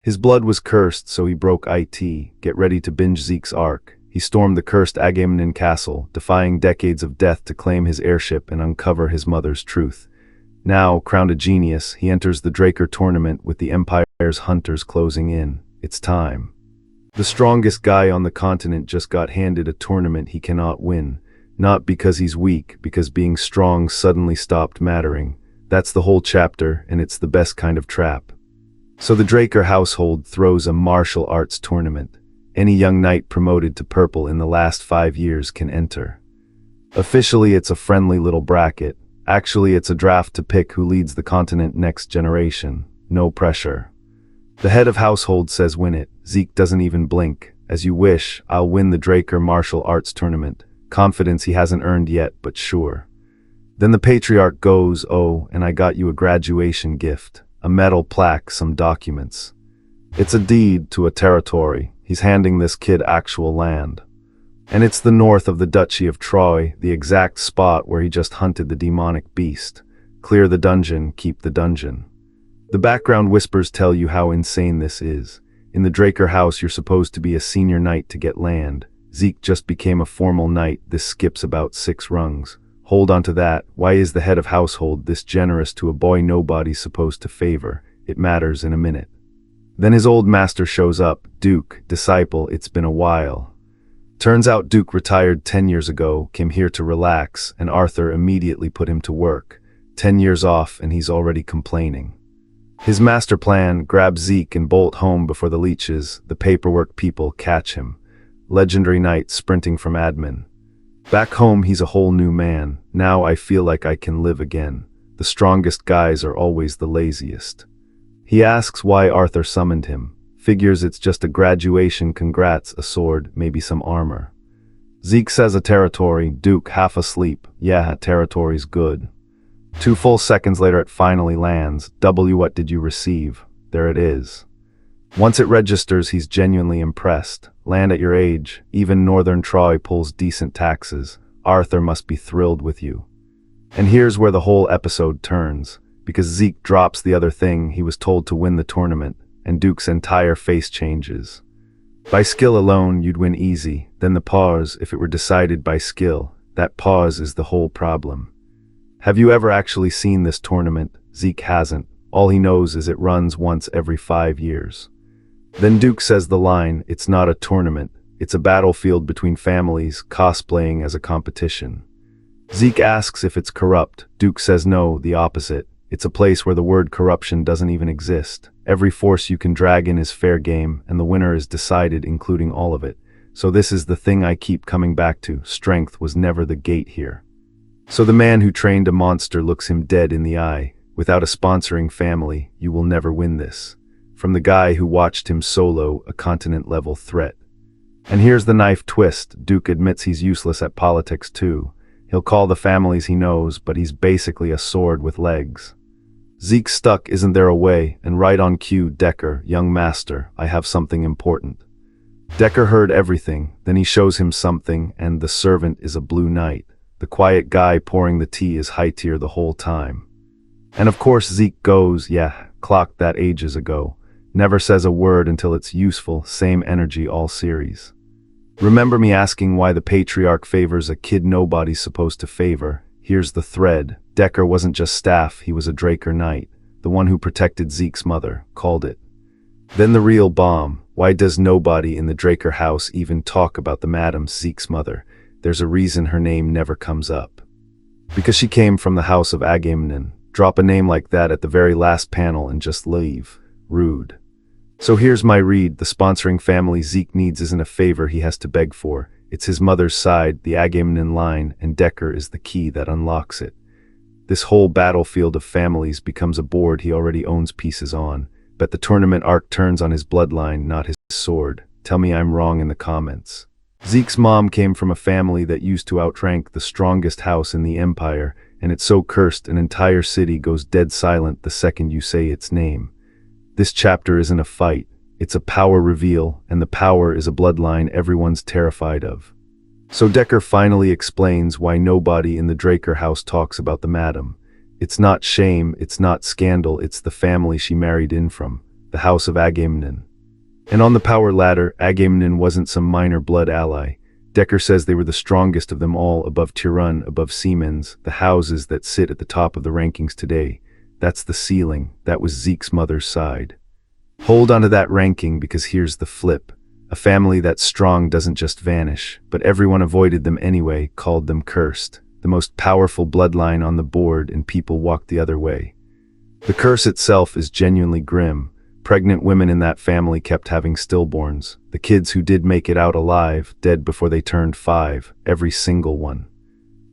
His blood was cursed, so he broke it. Get ready to binge Zeke's arc. He stormed the cursed Agamemnon castle, defying decades of death to claim his heirship and uncover his mother's truth. Now, crowned a genius, he enters the Draker tournament with the Empire's hunters closing in. It's time. The strongest guy on the continent just got handed a tournament he cannot win. Not because he's weak, because being strong suddenly stopped mattering. That's the whole chapter, and it's the best kind of trap. So the Draker household throws a martial arts tournament. Any young knight promoted to purple in the last 5 years can enter. Officially, it's a friendly little bracket. Actually, it's a draft to pick who leads the continent next generation. No pressure. The head of household says win it. Zeke doesn't even blink. As you wish, I'll win the Draker martial arts tournament. Confidence he hasn't earned yet, but sure. Then the patriarch goes, oh, and I got you a graduation gift. A metal plaque, some documents. It's a deed to a territory. He's handing this kid actual land. And it's the north of the Duchy of Troy, the exact spot where he just hunted the demonic beast. Clear the dungeon, keep the dungeon. The background whispers tell you how insane this is. In the Draker house, you're supposed to be a senior knight to get land. Zeke just became a formal knight. This skips about 6 rungs. Hold on to that. Why is the head of household this generous to a boy nobody's supposed to favor? It matters in a minute. Then his old master shows up. Duke, disciple, it's been a while. Turns out Duke retired 10 years ago, came here to relax, and Arthur immediately put him to work. 10 years off, and he's already complaining. His master plan: grab Zeke and bolt home before the leeches. The paperwork people catch him. Legendary knight sprinting from admin. Back home, he's a whole new man. Now I feel like I can live again. The strongest guys are always the laziest. He asks why Arthur summoned him. Figures it's just a graduation congrats, a sword, maybe some armor. Zeke says a territory. Duke, half asleep. Yeah, territory's good. 2 full seconds later it finally lands. W, what did you receive? There it is. Once it registers, he's genuinely impressed. Land at your age. Even Northern Troy pulls decent taxes. Arthur must be thrilled with you. And here's where the whole episode turns. Because Zeke drops the other thing he was told to win the tournament, and Duke's entire face changes. By skill alone, you'd win easy. Then the pause, if it were decided by skill, that pause is the whole problem. Have you ever actually seen this tournament? Zeke hasn't. All he knows is it runs once every 5 years. Then Duke says the line, it's not a tournament, it's a battlefield between families, cosplaying as a competition. Zeke asks if it's corrupt. Duke says no, the opposite. It's a place where the word corruption doesn't even exist. Every force you can drag in is fair game, and the winner is decided, including all of it. So this is the thing I keep coming back to. Strength was never the gate here. So the man who trained a monster looks him dead in the eye. Without a sponsoring family, you will never win this. From the guy who watched him solo, a continent-level threat. And here's the knife twist. Duke admits he's useless at politics too. He'll call the families he knows, but he's basically a sword with legs. Zeke's stuck. Isn't there a way? And right on cue, Decker, young master, I have something important. Decker heard everything, then he shows him something, and the servant is a blue knight. The quiet guy pouring the tea is high tier the whole time. And of course Zeke goes, yeah, clocked that ages ago. Never says a word until it's useful. Same energy all series. Remember me asking why the patriarch favors a kid nobody's supposed to favor? Here's the thread. Decker wasn't just staff, he was a Draker knight. The one who protected Zeke's mother. Called it. Then the real bomb. Why does nobody in the Draker house even talk about the madam, Zeke's mother? There's a reason her name never comes up. Because she came from the house of Agamemnon. Drop a name like that at the very last panel and just leave. Rude. So here's my read. The sponsoring family Zeke needs isn't a favor he has to beg for. It's his mother's side, the Agamemnon line, and Decker is the key that unlocks it. This whole battlefield of families becomes a board he already owns pieces on. But the tournament arc turns on his bloodline, not his sword. Tell me I'm wrong in the comments. Zeke's mom came from a family that used to outrank the strongest house in the empire, and it's so cursed an entire city goes dead silent the second you say its name. This chapter isn't a fight, it's a power reveal, and the power is a bloodline everyone's terrified of. So Decker finally explains why nobody in the Draker house talks about the madam. It's not shame, it's not scandal, it's the family she married in from. the house of Agamemnon. And on the power ladder, Agamemnon wasn't some minor blood ally. Decker says they were the strongest of them all, above Tirun, above Siemens, the houses that sit at the top of the rankings today. That's the ceiling. That was Zeke's mother's side. Hold on to that ranking, because here's the flip. A family that strong doesn't just vanish, but everyone avoided them anyway, called them cursed. The most powerful bloodline on the board, and people walked the other way. The curse itself is genuinely grim. Pregnant women in that family kept having stillborns. The kids who did make it out alive, dead before they turned 5, every single one.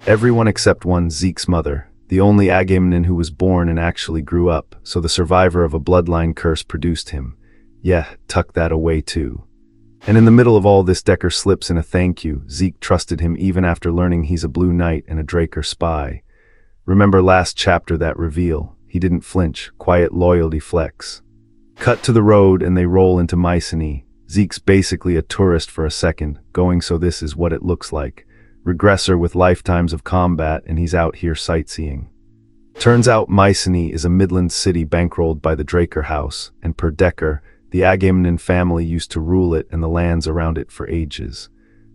Everyone except one, Zeke's mother, the only Agamemnon who was born and actually grew up, so the survivor of a bloodline curse produced him. Yeah, tuck that away too. And in the middle of all this, Decker slips in a thank you. Zeke trusted him even after learning he's a Blue Knight and a Draker spy. Remember last chapter, that reveal? He didn't flinch, quiet loyalty flex. Cut to the road and they roll into Mycenae. Zeke's basically a tourist for a second, going so this is what it looks like. Regressor with lifetimes of combat, and he's out here sightseeing. Turns out Mycenae is a Midland city bankrolled by the Draker house, and per Decker, the Agamemnon family used to rule it and the lands around it for ages.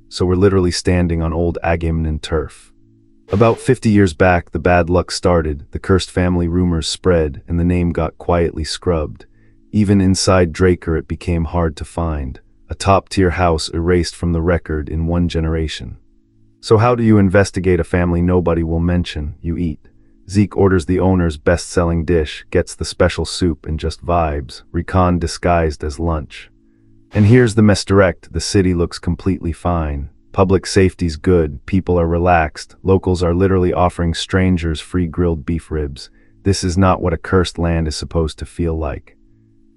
So we're literally standing on old Agamemnon turf. About 50 years back, the bad luck started, the cursed family rumors spread, and the name got quietly scrubbed. Even inside Draker it became hard to find, a top-tier house erased from the record in one generation. So how do you investigate a family nobody will mention? You eat. Zeke orders the owner's best-selling dish, gets the special soup, and just vibes, recon disguised as lunch. And here's the misdirect: the city looks completely fine. Public safety's good, people are relaxed, locals are literally offering strangers free grilled beef ribs. This is not what a cursed land is supposed to feel like.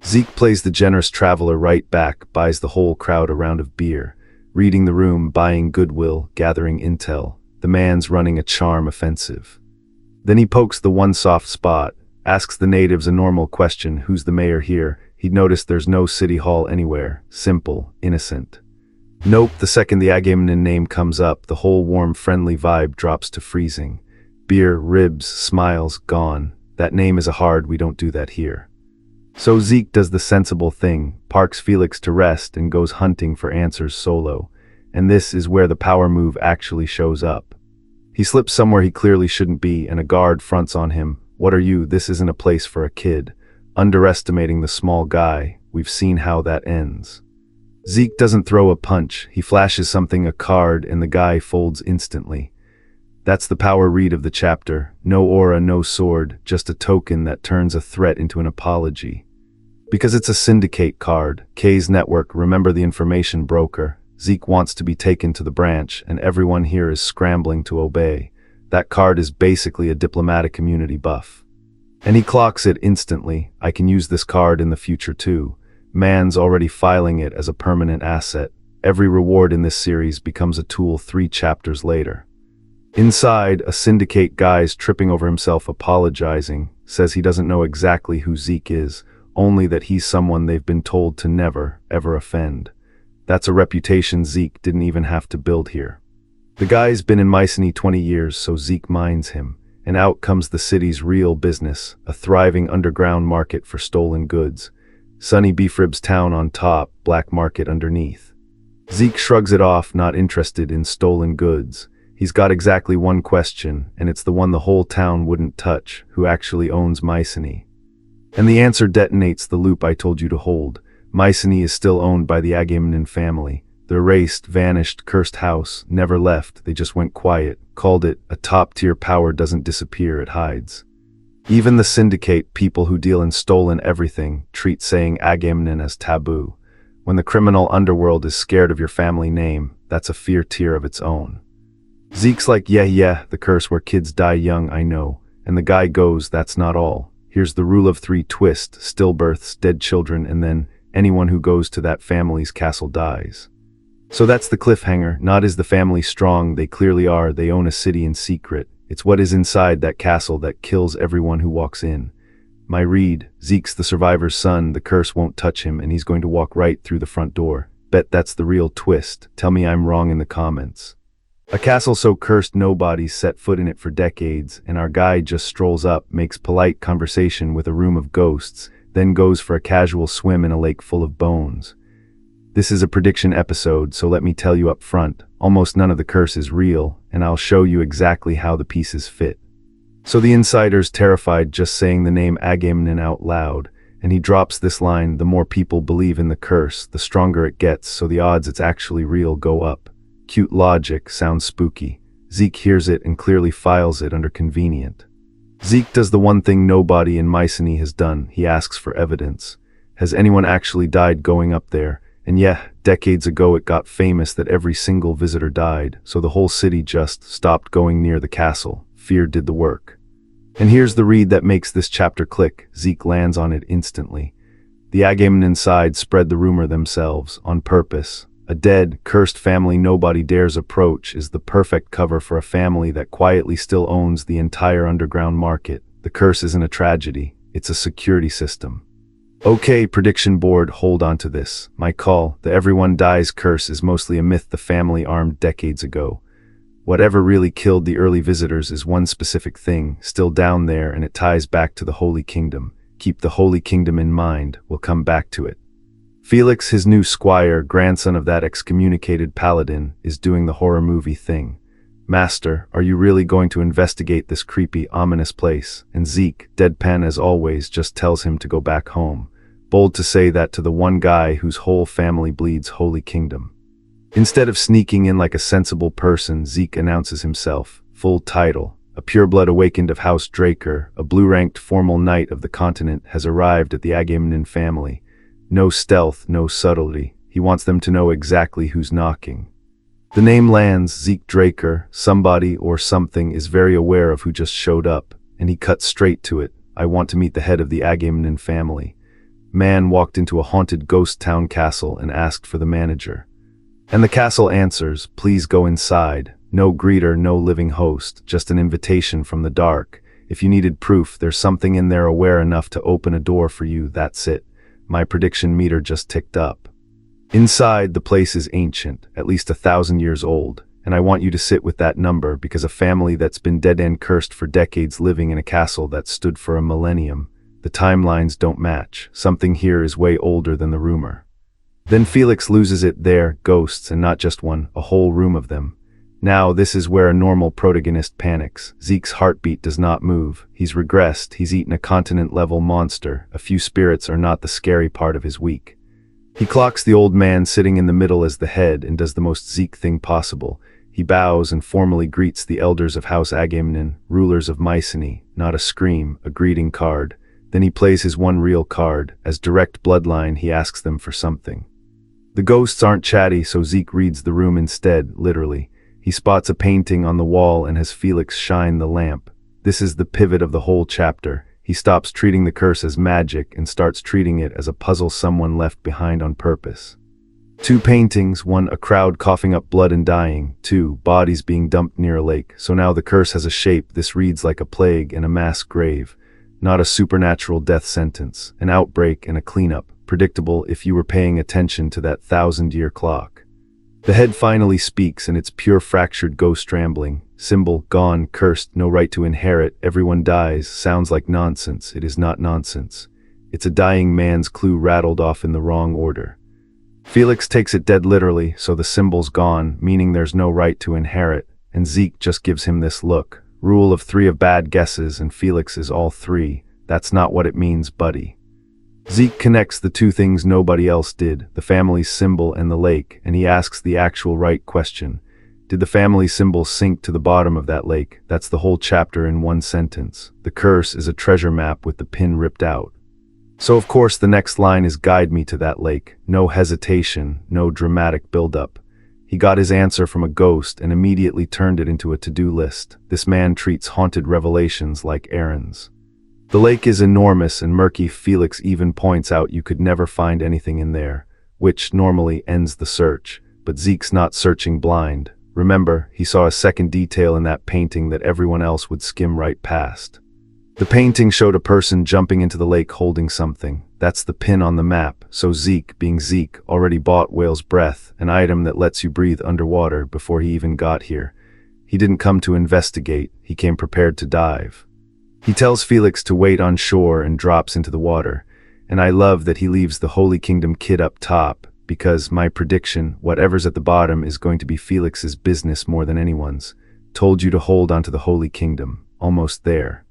Zeke plays the generous traveler right back, buys the whole crowd a round of beer, reading the room, buying goodwill, gathering intel. The man's running a charm offensive. Then he pokes the one soft spot, asks the natives a normal question: who's the mayor here? He'd noticed there's no city hall anywhere. Simple, innocent. Nope, the second the Agamemnon name comes up, the whole warm, friendly vibe drops to freezing. Beer, ribs, smiles, gone. That name is a hard, we don't do that here. So Zeke does the sensible thing, parks Felix to rest and goes hunting for answers solo. And this is where the power move actually shows up. He slips somewhere he clearly shouldn't be, and a guard fronts on him. What are you? This isn't a place for a kid. Underestimating the small guy, we've seen how that ends. Zeke doesn't throw a punch, he flashes something, a card, and the guy folds instantly. That's the power read of the chapter. No aura, no sword, just a token that turns a threat into an apology. Because it's a syndicate card, K's network, remember the information broker. Zeke wants to be taken to the branch, and everyone here is scrambling to obey. That card is basically a diplomatic immunity buff. And he clocks it instantly. I can use this card in the future too. Man's already filing it as a permanent asset. Every reward in this series becomes a tool 3 chapters later. Inside, a syndicate guy's tripping over himself, apologizing, says he doesn't know exactly who Zeke is, only that he's someone they've been told to never, ever offend. That's a reputation Zeke didn't even have to build here. The guy's been in Mycenae 20 years, so Zeke minds him, and out comes the city's real business, a thriving underground market for stolen goods. Sunny beef ribs town on top, black market underneath. Zeke shrugs it off, not interested in stolen goods. He's got exactly one question, and it's the one the whole town wouldn't touch: who actually owns Mycenae? And the answer detonates the loop I told you to hold. Mycenae is still owned by the Agamemnon family. The erased, vanished, cursed house never left, they just went quiet, called it a top-tier power doesn't disappear, it hides. Even the syndicate, people who deal in stolen everything, treat saying Agamemnon as taboo. When the criminal underworld is scared of your family name, that's a fear tier of its own. Zeke's like, yeah, the curse where kids die young, I know. And the guy goes, that's not all. Here's the rule of 3 twist: stillbirths, dead children, and then anyone who goes to that family's castle dies. So that's the cliffhanger. Not is the family strong, they clearly are, they own a city in secret. It's what is inside that castle that kills everyone who walks in. My read: Zeke's the survivor's son, the curse won't touch him, and he's going to walk right through the front door. Bet that's the real twist. Tell me I'm wrong in the comments. A castle so cursed nobody's set foot in it for decades, and our guy just strolls up, makes polite conversation with a room of ghosts, then goes for a casual swim in a lake full of bones. This is a prediction episode, so let me tell you up front, almost none of the curse is real, and I'll show you exactly how the pieces fit. So the insider's terrified just saying the name Agamemnon out loud, and he drops this line: the more people believe in the curse, the stronger it gets, so the odds it's actually real go up. Cute logic, sounds spooky. Zeke hears it and clearly files it under convenient. Zeke does the one thing nobody in Mycenae has done. He asks for evidence. Has anyone actually died going up there? And yeah, decades ago it got famous that every single visitor died, so the whole city just stopped going near the castle. Fear did the work. And here's the read that makes this chapter click. Zeke lands on it instantly. The Agamemnon side spread the rumor themselves, on purpose. A dead, cursed family nobody dares approach is the perfect cover for a family that quietly still owns the entire underground market. The curse isn't a tragedy, it's a security system. Okay, prediction board, hold on to this. My call, the everyone dies curse is mostly a myth the family armed decades ago. Whatever really killed the early visitors is one specific thing, still down there, and it ties back to the Holy Kingdom. Keep the Holy Kingdom in mind, we'll come back to it. Felix, his new squire, grandson of that excommunicated paladin, is doing the horror movie thing. Master, are you really going to investigate this creepy, ominous place? And Zeke, deadpan as always, just tells him to go back home. Bold to say that to the one guy whose whole family bleeds Holy Kingdom. Instead of sneaking in like a sensible person, Zeke announces himself. Full title: a pureblood awakened of House Draker, a blue-ranked formal knight of the continent, has arrived at the Agamemnon family. No stealth, no subtlety. He wants them to know exactly who's knocking. The name lands. Zeke Draker, somebody or something, is very aware of who just showed up, and he cuts straight to it. I want to meet the head of the Agamemnon family. Man walked into a haunted ghost town castle and asked for the manager. And the castle answers, please go inside. No greeter, no living host, just an invitation from the dark. If you needed proof, there's something in there aware enough to open a door for you, that's it. My prediction meter just ticked up. Inside, the place is ancient, at least 1,000 years old, and I want you to sit with that number because a family that's been dead and cursed for decades living in a castle that stood for a millennium. The timelines don't match. Something here is way older than the rumor. Then Felix loses it there, ghosts, and not just one, a whole room of them. Now this is where a normal protagonist panics. Zeke's heartbeat does not move. He's regressed, he's eaten a continent-level monster. A few spirits are not the scary part of his week. He clocks the old man sitting in the middle as the head and does the most Zeke thing possible. He bows and formally greets the elders of House Agamemnon, rulers of Mycenae, not a scream, a greeting card. Then he plays his one real card. As direct bloodline, he asks them for something. The ghosts aren't chatty, so Zeke reads the room instead, literally. He spots a painting on the wall and has Felix shine the lamp. This is the pivot of the whole chapter. He stops treating the curse as magic and starts treating it as a puzzle someone left behind on purpose. 2 paintings, 1 a crowd coughing up blood and dying, 2 bodies being dumped near a lake. So now the curse has a shape. This reads like a plague and a mass grave. Not a supernatural death sentence, an outbreak and a cleanup. Predictable if you were paying attention to that 1,000-year clock. The head finally speaks, and it's pure fractured ghost rambling. Symbol, gone, cursed, no right to inherit, everyone dies, sounds like nonsense. It is not nonsense. It's a dying man's clue rattled off in the wrong order. Felix takes it dead literally, so the symbol's gone, meaning there's no right to inherit, and Zeke just gives him this look. Rule of 3 of bad guesses, and Felix is all 3. That's not what it means, buddy. Zeke connects the 2 things nobody else did, the family's symbol and the lake, and he asks the actual right question. Did the family symbol sink to the bottom of that lake? That's the whole chapter in one sentence. The curse is a treasure map with the pin ripped out. So of course the next line is guide me to that lake. No hesitation, no dramatic build-up. He got his answer from a ghost and immediately turned it into a to-do list. This man treats haunted revelations like errands. The lake is enormous and murky. Felix even points out you could never find anything in there, which normally ends the search. But Zeke's not searching blind. Remember, he saw a second detail in that painting that everyone else would skim right past. The painting showed a person jumping into the lake holding something. That's the pin on the map, so Zeke, being Zeke, already bought Whale's Breath, an item that lets you breathe underwater before he even got here. He didn't come to investigate, he came prepared to dive. He tells Felix to wait on shore and drops into the water. And I love that he leaves the Holy Kingdom kid up top, because my prediction, whatever's at the bottom, is going to be Felix's business more than anyone's. Told you to hold onto the Holy Kingdom. Almost there.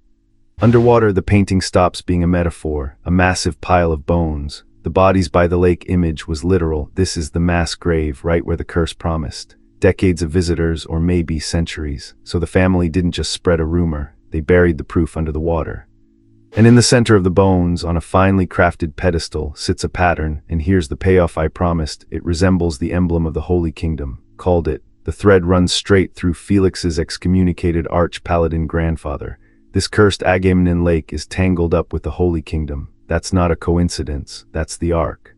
Underwater, the painting stops being a metaphor, a massive pile of bones. The bodies by the lake image was literal. This is the mass grave, right where the curse promised. Decades of visitors, or maybe centuries. So the family didn't just spread a rumor, they buried the proof under the water. And in the center of the bones, on a finely crafted pedestal, sits a pattern, and here's the payoff I promised. It resembles the emblem of the Holy Kingdom. Called it. The thread runs straight through Felix's excommunicated arch-paladin grandfather. This cursed Agamemnon lake is tangled up with the Holy Kingdom. That's not a coincidence, that's the arc.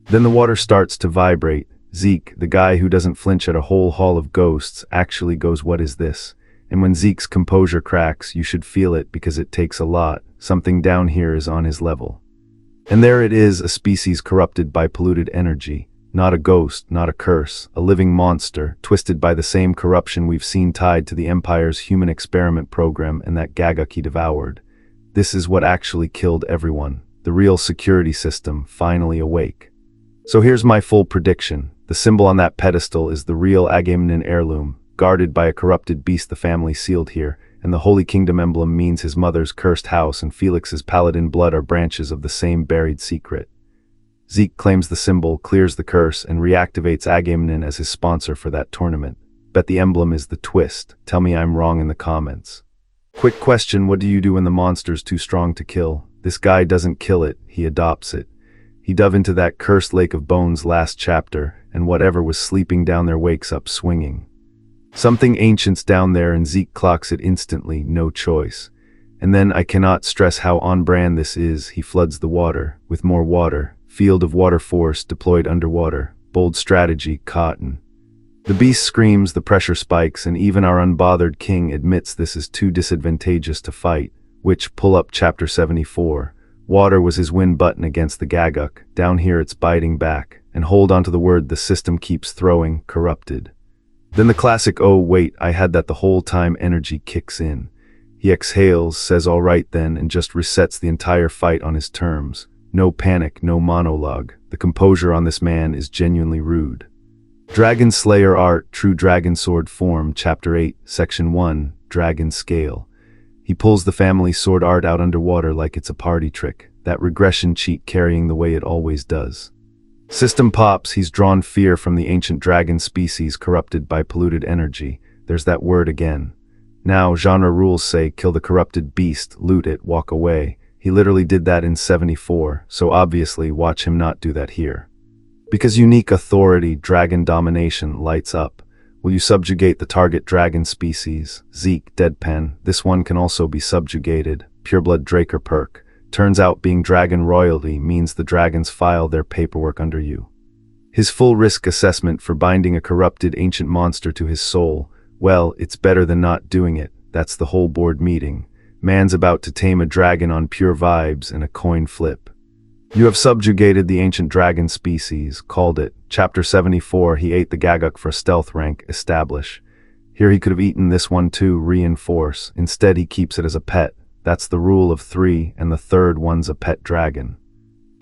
Then the water starts to vibrate. Zeke, the guy who doesn't flinch at a whole hall of ghosts, actually goes, "What is this?" And when Zeke's composure cracks, you should feel it because it takes a lot. Something down here is on his level. And there it is, a species corrupted by polluted energy. Not a ghost, not a curse, a living monster, twisted by the same corruption we've seen tied to the Empire's human experiment program and that Gagak he devoured. This is what actually killed everyone. The real security system, finally awake. So here's my full prediction. The symbol on that pedestal is the real Agamemnon heirloom, guarded by a corrupted beast the family sealed here, and the Holy Kingdom emblem means his mother's cursed house and Felix's paladin blood are branches of the same buried secret. Zeke claims the symbol, clears the curse, and reactivates Agamemnon as his sponsor for that tournament. Bet the emblem is the twist. Tell me I'm wrong in the comments. Quick question, what do you do when the monster's too strong to kill? This guy doesn't kill it, he adopts it. He dove into that cursed lake of bones last chapter, and whatever was sleeping down there wakes up swinging. Something ancient's down there and Zeke clocks it instantly, no choice. And then I cannot stress how on brand this is. He floods the water, with more water. Field of water force deployed underwater. Bold strategy, cotton. The beast screams, the pressure spikes, and even our unbothered king admits this is too disadvantageous to fight, which, pull up chapter 74. Water was his win button against the Gagak. Down here it's biting back. And hold on to the word the system keeps throwing, corrupted. Then the classic, "Oh wait, I had that the whole time" energy kicks in. He exhales, says all right then, and just resets the entire fight on his terms. No panic, no monologue. The composure on this man is genuinely rude. Dragon Slayer Art, True Dragon Sword Form, Chapter 8, Section 1, Dragon Scale. He pulls the family sword art out underwater like it's a party trick, that regression cheat carrying the way it always does. System pops, he's drawn fear from the ancient dragon species corrupted by polluted energy. There's that word again. Now, genre rules say kill the corrupted beast, loot it, walk away. He literally did that in 74, so obviously watch him not do that here. Because unique authority, dragon domination, lights up. Will you subjugate the target dragon species? Zeke, deadpan. This one can also be subjugated. Pureblood Draker perk. Turns out being dragon royalty means the dragons file their paperwork under you. His full risk assessment for binding a corrupted ancient monster to his soul. Well, it's better than not doing it. That's the whole board meeting. Man's about to tame a dragon on pure vibes and a coin flip. You have subjugated the ancient dragon species, called it. Chapter 74, he ate the Gagak for stealth rank, establish. Here he could have eaten this one too, reinforce. Instead he keeps it as a pet. That's the rule of 3, and the third one's a pet dragon.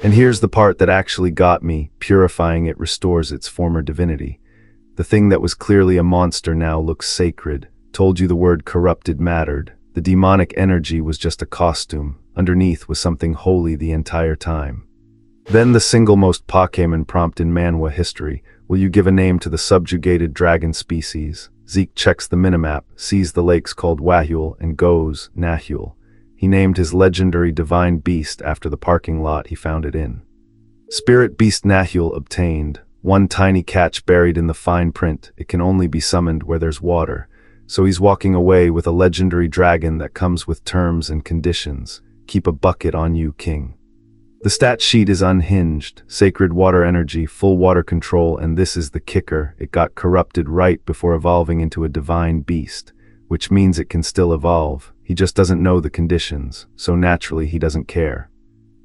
And here's the part that actually got me. Purifying it restores its former divinity. The thing that was clearly a monster now looks sacred. Told you the word corrupted mattered. The demonic energy was just a costume. Underneath was something holy the entire time. Then the single most Pokemon prompt in Manhwa history. Will you give a name to the subjugated dragon species? Zeke checks the minimap, sees the lakes called Wahul, and goes, Nahul. He named his legendary divine beast after the parking lot he found it in. Spirit Beast Nahul obtained. One tiny catch buried in the fine print. It can only be summoned where there's water. So he's walking away with a legendary dragon that comes with terms and conditions. Keep a bucket on you, king. The stat sheet is unhinged. Sacred water energy, full water control, and this is the kicker. It got corrupted right before evolving into a divine beast, which means it can still evolve. He just doesn't know the conditions, so naturally he doesn't care.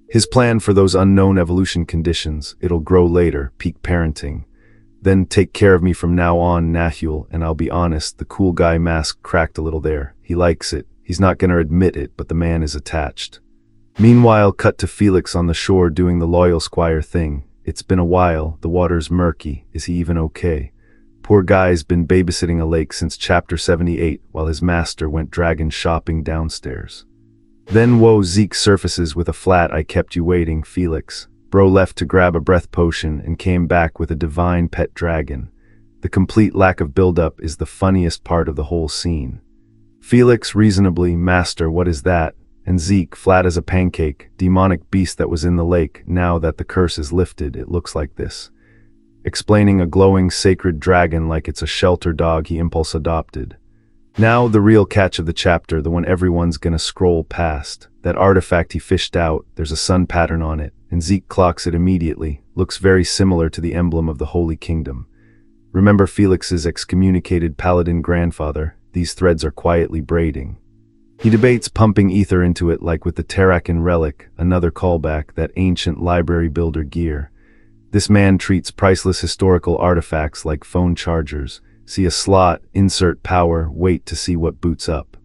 His plan for those unknown evolution conditions, it'll grow later, peak parenting. Then take care of me from now on, Nahul, and I'll be honest, the cool guy mask cracked a little there. He likes it. He's not gonna admit it, but the man is attached. Meanwhile, cut to Felix on the shore doing the loyal squire thing. It's been a while, the water's murky, is he even okay? Poor guy's been babysitting a lake since chapter 78 while his master went dragon shopping downstairs. Then Zeke surfaces with a flat "I kept you waiting, Felix." Bro left to grab a breath potion and came back with a divine pet dragon. The complete lack of buildup is the funniest part of the whole scene. Felix reasonably, "Master, what is that?" And Zeke, flat as a pancake, "Demonic beast that was in the lake, now that the curse is lifted, it looks like this." Explaining a glowing sacred dragon like it's a shelter dog he impulse adopted. Now the real catch of the chapter, the one everyone's gonna scroll past. That artifact he fished out, there's a sun pattern on it, and Zeke clocks it immediately. Looks very similar to the emblem of the Holy Kingdom. Remember Felix's excommunicated paladin grandfather? These threads are quietly braiding. He debates pumping ether into it like with the Terrakin relic, another callback, that ancient library builder gear. This man treats priceless historical artifacts like phone chargers. See a slot, insert power, wait to see what boots up.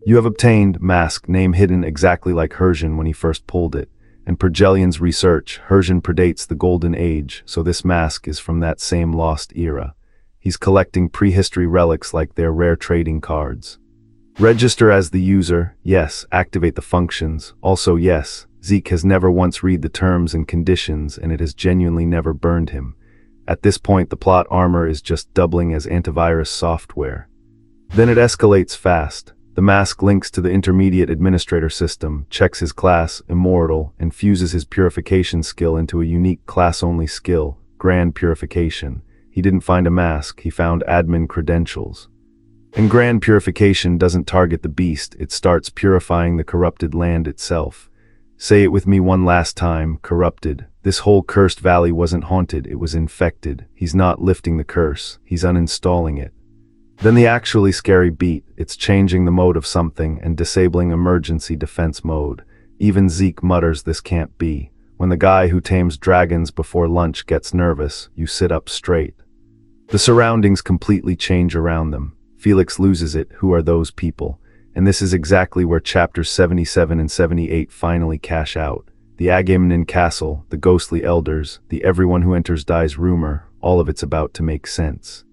You have obtained mask, name hidden exactly like Hersian when he first pulled it. And per Gellian's research, Hersian predates the Golden Age, so this mask is from that same lost era. He's collecting prehistory relics like they're rare trading cards. Register as the user, yes. Activate the functions, also yes. Zeke has never once read the terms and conditions, and it has genuinely never burned him. At this point, the plot armor is just doubling as antivirus software. Then it escalates fast. The mask links to the intermediate administrator system, checks his class, immortal, and fuses his purification skill into a unique class-only skill, Grand Purification. He didn't find a mask, he found admin credentials. And Grand Purification doesn't target the beast, it starts purifying the corrupted land itself. Say it with me one last time, corrupted. This whole cursed valley wasn't haunted, it was infected. He's not lifting the curse, he's uninstalling it. Then the actually scary beat, it's changing the mode of something and disabling emergency defense mode. Even Zeke mutters this can't be. When the guy who tames dragons before lunch gets nervous, you sit up straight. The surroundings completely change around them. Felix loses it, who are those people? And this is exactly where chapters 77 and 78 finally cash out. The Agamemnon castle, the ghostly elders, the everyone who enters dies rumor, all of it's about to make sense.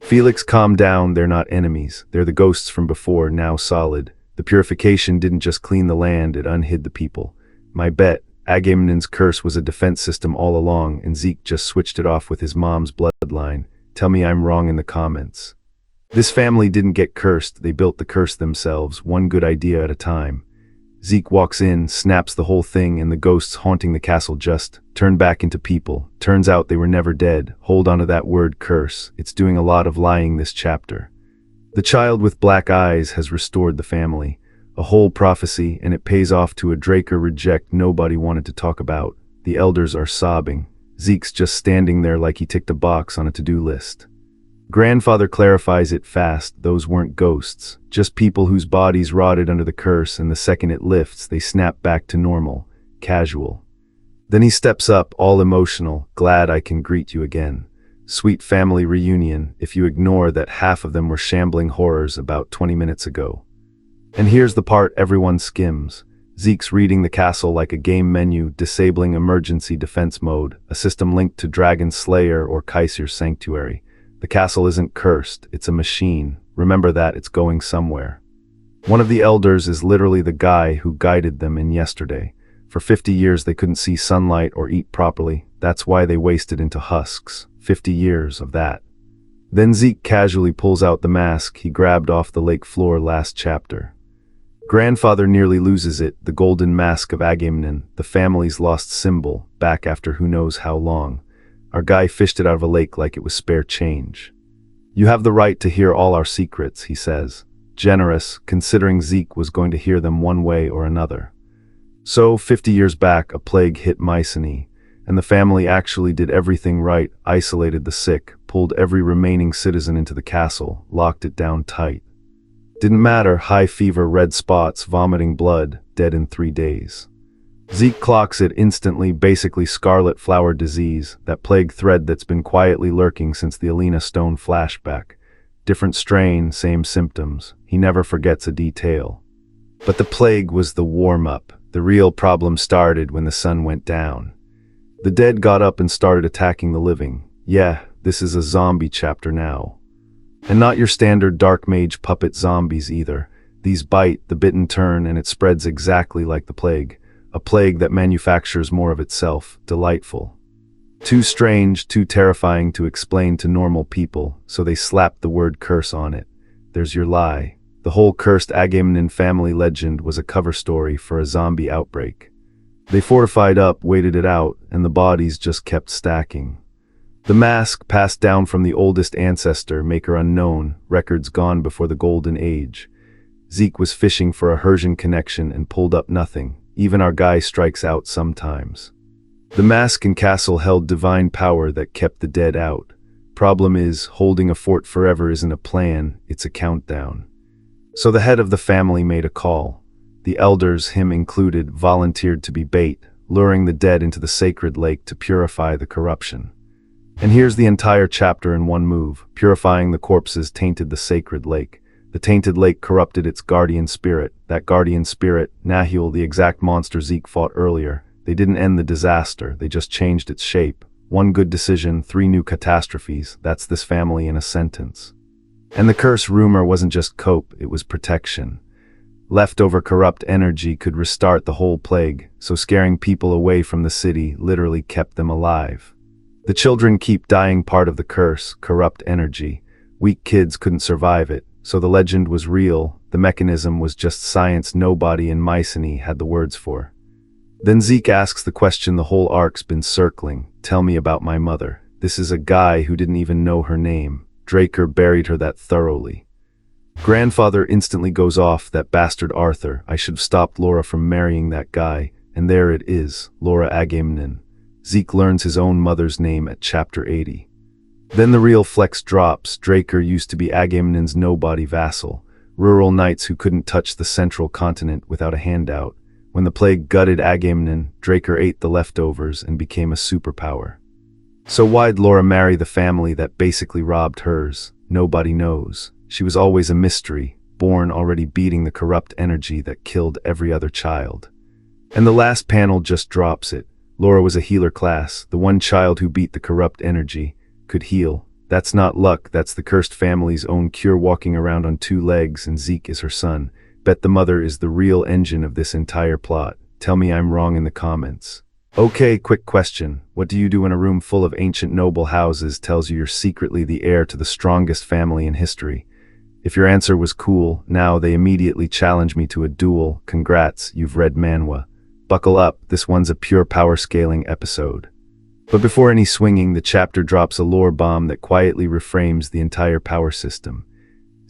Felix, calm down, they're not enemies. They're the ghosts from before, now solid. The purification didn't just clean the land, it unhid the people. My bet, Agamemnon's curse was a defense system all along, and Zeke just switched it off with his mom's bloodline. Tell me I'm wrong in the comments. This family didn't get cursed, they built the curse themselves, one good idea at a time. Zeke walks in, snaps the whole thing, and the ghosts haunting the castle just turn back into people. Turns out they were never dead. Hold on to that word curse, it's doing a lot of lying this chapter. The child with black eyes has restored the family. A whole prophecy, and it pays off to a Draker reject nobody wanted to talk about. The elders are sobbing. Zeke's just standing there like he ticked a box on a to-do list. Grandfather clarifies it fast, those weren't ghosts, just people whose bodies rotted under the curse, and the second it lifts, they snap back to normal, casual. Then he steps up, all emotional, glad I can greet you again. Sweet family reunion, if you ignore that half of them were shambling horrors about 20 minutes ago. And here's the part everyone skims. Zeke's reading the castle like a game menu, disabling emergency defense mode, a system linked to Dragon Slayer or Kaiser's Sanctuary. The castle isn't cursed, it's a machine. Remember that, it's going somewhere. One of the elders is literally the guy who guided them in yesterday. For 50 years they couldn't see sunlight or eat properly. That's why they wasted into husks. 50 years of that. Then Zeke casually pulls out the mask he grabbed off the lake floor last chapter. Grandfather nearly loses it, the golden mask of Agamemnon, the family's lost symbol, back after who knows how long. Our guy fished it out of a lake like it was spare change. You have the right to hear all our secrets, he says. Generous, considering Zeke was going to hear them one way or another. So, 50 years back, a plague hit Mycenae, and the family actually did everything right, isolated the sick, pulled every remaining citizen into the castle, locked it down tight. Didn't matter, high fever, red spots, vomiting blood, dead in 3 days. Zeke clocks it instantly, basically scarlet flower disease, that plague thread that's been quietly lurking since the Alina Stone flashback. Different strain, same symptoms. He never forgets a detail. But the plague was the warm-up. The real problem started when the sun went down. The dead got up and started attacking the living. Yeah, this is a zombie chapter now. And not your standard dark mage puppet zombies either. These bite, the bitten turn, and it spreads exactly like the plague. A plague that manufactures more of itself. Delightful. Too strange, too terrifying to explain to normal people, so they slapped the word curse on it. There's your lie. The whole cursed Agamemnon family legend was a cover story for a zombie outbreak. They fortified up, waited it out, and the bodies just kept stacking. The mask passed down from the oldest ancestor, maker unknown, records gone before the golden age. Zeke was fishing for a Hersian connection and pulled up nothing. Even our guy strikes out sometimes. The mask and castle held divine power that kept the dead out. Problem is, holding a fort forever isn't a plan, it's a countdown. So the head of the family made a call. The elders, him included, volunteered to be bait, luring the dead into the sacred lake to purify the corruption. And here's the entire chapter in one move. Purifying the corpses tainted the sacred lake. The tainted lake corrupted its guardian spirit. That guardian spirit, Nahul, the exact monster Zeke fought earlier. They didn't end the disaster, they just changed its shape. One good decision, 3 new catastrophes. That's this family in a sentence. And the curse rumor wasn't just cope, it was protection. Leftover corrupt energy could restart the whole plague, so scaring people away from the city literally kept them alive. The children keep dying, part of the curse, corrupt energy. Weak kids couldn't survive it, so the legend was real, the mechanism was just science nobody in Mycenae had the words for. Then Zeke asks the question the whole arc's been circling, tell me about my mother. This is a guy who didn't even know her name. Draker buried her that thoroughly. Grandfather instantly goes off, that bastard Arthur, I should have stopped Laura from marrying that guy, and there it is, Laura Agamemnon. Zeke learns his own mother's name at chapter 80. Then the real flex drops. Draker used to be Agamemnon's nobody vassal, rural knights who couldn't touch the central continent without a handout. When the plague gutted Agamemnon, Draker ate the leftovers and became a superpower. So why'd Laura marry the family that basically robbed hers? Nobody knows. She was always a mystery, born already beating the corrupt energy that killed every other child. And the last panel just drops it. Laura was a healer class, the one child who beat the corrupt energy, could heal. That's not luck, that's the cursed family's own cure, walking around on 2 legs, and Zeke is her son. Bet the mother is the real engine of this entire plot. Tell me I'm wrong in the comments. Okay, quick question. What do you do when a room full of ancient noble houses tells you you're secretly the heir to the strongest family in history? If your answer was cool, now they immediately challenge me to a duel. Congrats, you've read Manhwa. Buckle up, this one's a pure power scaling episode. But before any swinging, the chapter drops a lore bomb that quietly reframes the entire power system.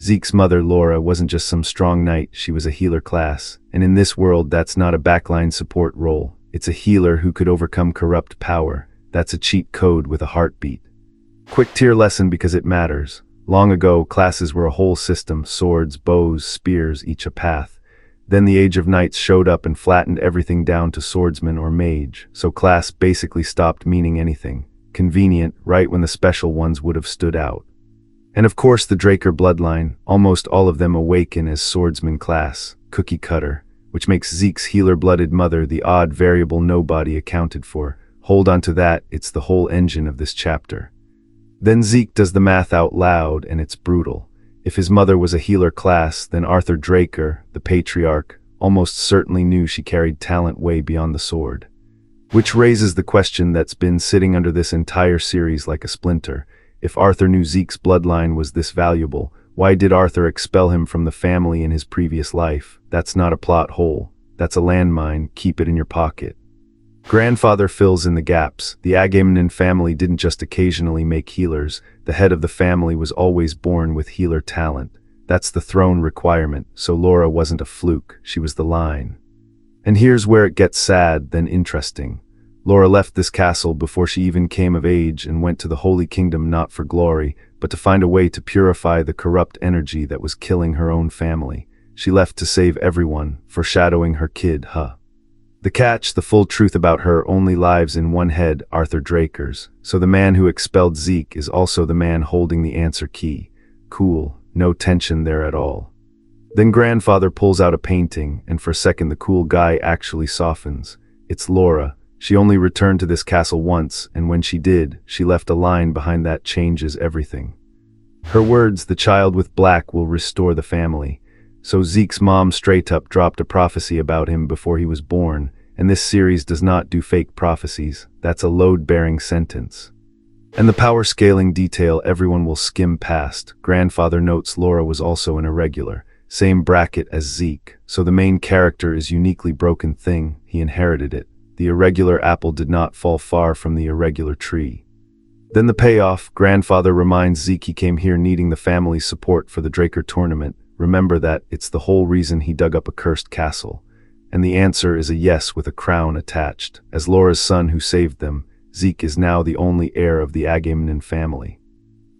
Zeke's mother, Laura, wasn't just some strong knight, she was a healer class. And in this world, that's not a backline support role. It's a healer who could overcome corrupt power. That's a cheat code with a heartbeat. Quick tier lesson because it matters. Long ago, classes were a whole system, swords, bows, spears, each a path. Then the Age of Knights showed up and flattened everything down to swordsman or mage, so class basically stopped meaning anything. Convenient, right when the special ones would have stood out. And of course the Draker bloodline, almost all of them awaken as swordsman class, cookie cutter, which makes Zeke's healer-blooded mother the odd variable nobody accounted for. Hold on to that, it's the whole engine of this chapter. Then Zeke does the math out loud, and it's brutal. If his mother was a healer class, then Arthur Draker, the patriarch, almost certainly knew she carried talent way beyond the sword. Which raises the question that's been sitting under this entire series like a splinter. If Arthur knew Zeke's bloodline was this valuable, why did Arthur expel him from the family in his previous life? That's not a plot hole. That's a landmine, keep it in your pocket. Grandfather fills in the gaps. The Agamemnon family didn't just occasionally make healers. The head of the family was always born with healer talent. That's the throne requirement, so Laura wasn't a fluke, she was the line. And here's where it gets sad, then interesting. Laura left this castle before she even came of age and went to the Holy Kingdom not for glory, but to find a way to purify the corrupt energy that was killing her own family. She left to save everyone, foreshadowing her kid, The catch, the full truth about her only lives in one head, Arthur Draker's. So the man who expelled Zeke is also the man holding the answer key. Cool, no tension there at all. Then grandfather pulls out a painting, and for a second the cool guy actually softens. It's Laura. She only returned to this castle once, and when she did, she left a line behind that changes everything. Her words, "The child with black will restore the family." So Zeke's mom straight up dropped a prophecy about him before he was born, and this series does not do fake prophecies. That's a load-bearing sentence. And the power scaling detail everyone will skim past. Grandfather notes Laura was also an irregular, same bracket as Zeke, so the main character is uniquely broken thing, he inherited it. The irregular apple did not fall far from the irregular tree. Then the payoff, grandfather reminds Zeke he came here needing the family's support for the Draker tournament. Remember that, it's the whole reason he dug up a cursed castle. And the answer is a yes with a crown attached. As Laura's son who saved them, Zeke is now the only heir of the Agamemnon family.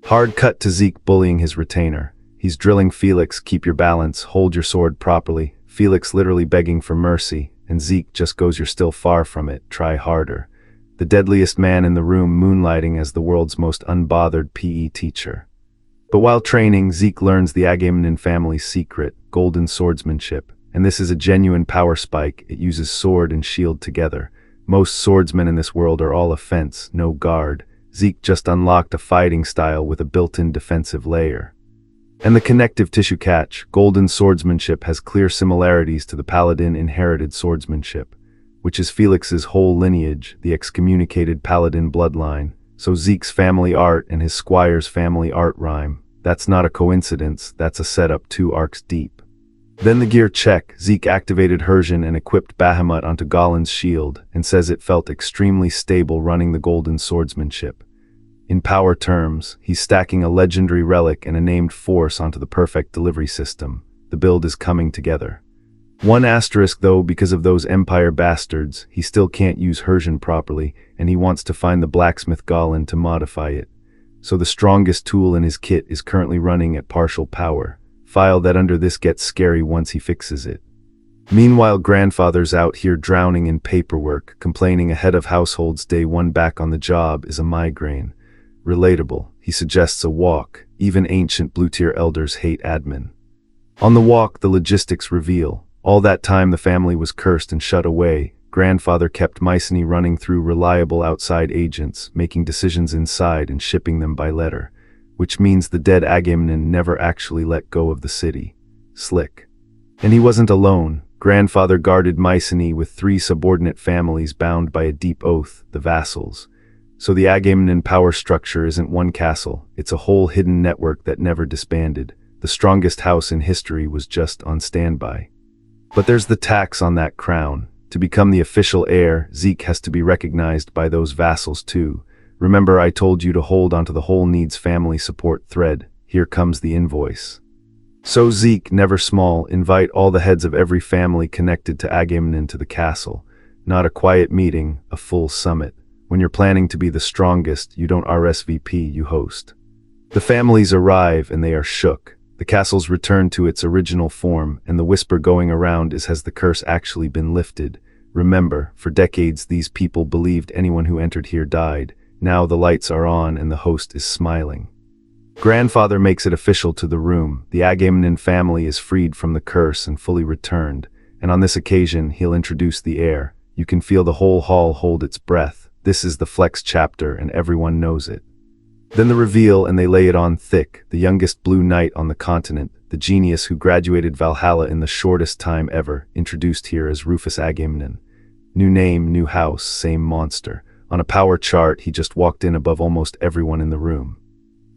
Hard cut to Zeke bullying his retainer. He's drilling Felix, "Keep your balance, hold your sword properly." Felix literally begging for mercy, and Zeke just goes, "You're still far from it, try harder." The deadliest man in the room moonlighting as the world's most unbothered PE teacher. But while training, Zeke learns the Agamemnon family's secret, golden swordsmanship, and this is a genuine power spike. It uses sword and shield together. Most swordsmen in this world are all offense, no guard. Zeke just unlocked a fighting style with a built-in defensive layer. And the connective tissue catch, golden swordsmanship has clear similarities to the paladin inherited swordsmanship, which is Felix's whole lineage, the excommunicated paladin bloodline. So Zeke's family art and his squire's family art rhyme. That's not a coincidence, that's a setup 2 arcs deep. Then the gear check, Zeke activated Hershin and equipped Bahamut onto Galen's shield, and says it felt extremely stable running the golden swordsmanship. In power terms, he's stacking a legendary relic and a named force onto the perfect delivery system. The build is coming together. One asterisk though, because of those Empire bastards, he still can't use Hershin properly, and he wants to find the blacksmith Galen to modify it. So the strongest tool in his kit is currently running at partial power. File that under this gets scary once he fixes it. Meanwhile, grandfather's out here drowning in paperwork, complaining ahead of household's day one back on the job is a migraine. Relatable, he suggests a walk. Even ancient blue-tier elders hate admin. On the walk, the logistics reveal. All that time the family was cursed and shut away. Grandfather kept Mycenae running through reliable outside agents, making decisions inside and shipping them by letter. Which means the dead Agamemnon never actually let go of the city. Slick. And he wasn't alone. Grandfather guarded Mycenae with 3 subordinate families bound by a deep oath, the vassals. So the Agamemnon power structure isn't one castle, it's a whole hidden network that never disbanded. The strongest house in history was just on standby. But there's the tax on that crown. To become the official heir, Zeke has to be recognized by those vassals too. Remember I told you to hold onto the whole needs family support thread. Here comes the invoice. So Zeke, never small, invite all the heads of every family connected to Agamemnon to the castle. Not a quiet meeting, a full summit. When you're planning to be the strongest, you don't RSVP, you host. The families arrive and they are shook. The castle's returned to its original form, and the whisper going around is, has the curse actually been lifted? Remember, for decades these people believed anyone who entered here died. Now the lights are on and the host is smiling. Grandfather makes it official to the room. The Agamemnon family is freed from the curse and fully returned, and on this occasion he'll introduce the heir. You can feel the whole hall hold its breath. This is the flex chapter and everyone knows it. Then the reveal, and they lay it on thick. The youngest blue knight on the continent, the genius who graduated Valhalla in the shortest time ever, introduced here as Rufus Agamemnon. New name, new house, same monster. On a power chart, he just walked in above almost everyone in the room.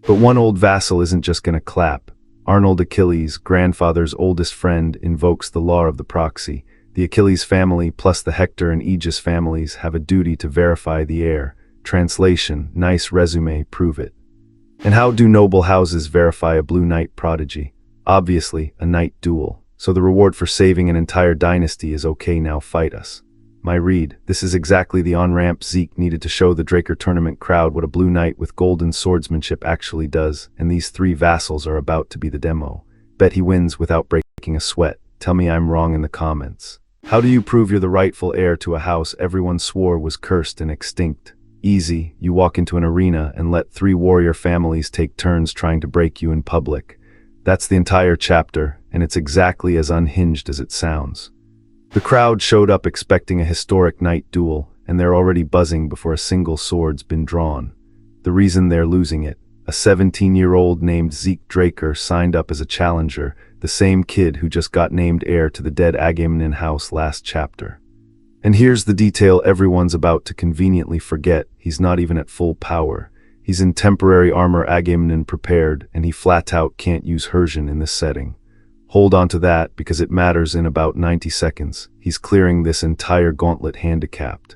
But one old vassal isn't just gonna clap. Arnold Achilles, grandfather's oldest friend, invokes the law of the proxy. The Achilles family plus the Hector and Aegis families have a duty to verify the heir. Translation, nice resume, prove it. And how do noble houses verify a blue knight prodigy? Obviously, a knight duel. So the reward for saving an entire dynasty is okay, now fight us. My read, this is exactly the on-ramp Zeke needed to show the Draker tournament crowd what a blue knight with golden swordsmanship actually does, and these 3 vassals are about to be the demo. Bet he wins without breaking a sweat. Tell me I'm wrong in the comments. How do you prove you're the rightful heir to a house everyone swore was cursed and extinct? Easy, you walk into an arena and let 3 warrior families take turns trying to break you in public. That's the entire chapter, and it's exactly as unhinged as it sounds. The crowd showed up expecting a historic night duel, and they're already buzzing before a single sword's been drawn. The reason they're losing it: a 17-year-old named Zeke Draker signed up as a challenger, the same kid who just got named heir to the dead Agamemnon house last chapter. And here's the detail everyone's about to conveniently forget: he's not even at full power. He's in temporary armor Agamemnon prepared, and he flat out can't use Hersion in this setting. Hold on to that, because it matters in about 90 seconds. He's clearing this entire gauntlet handicapped.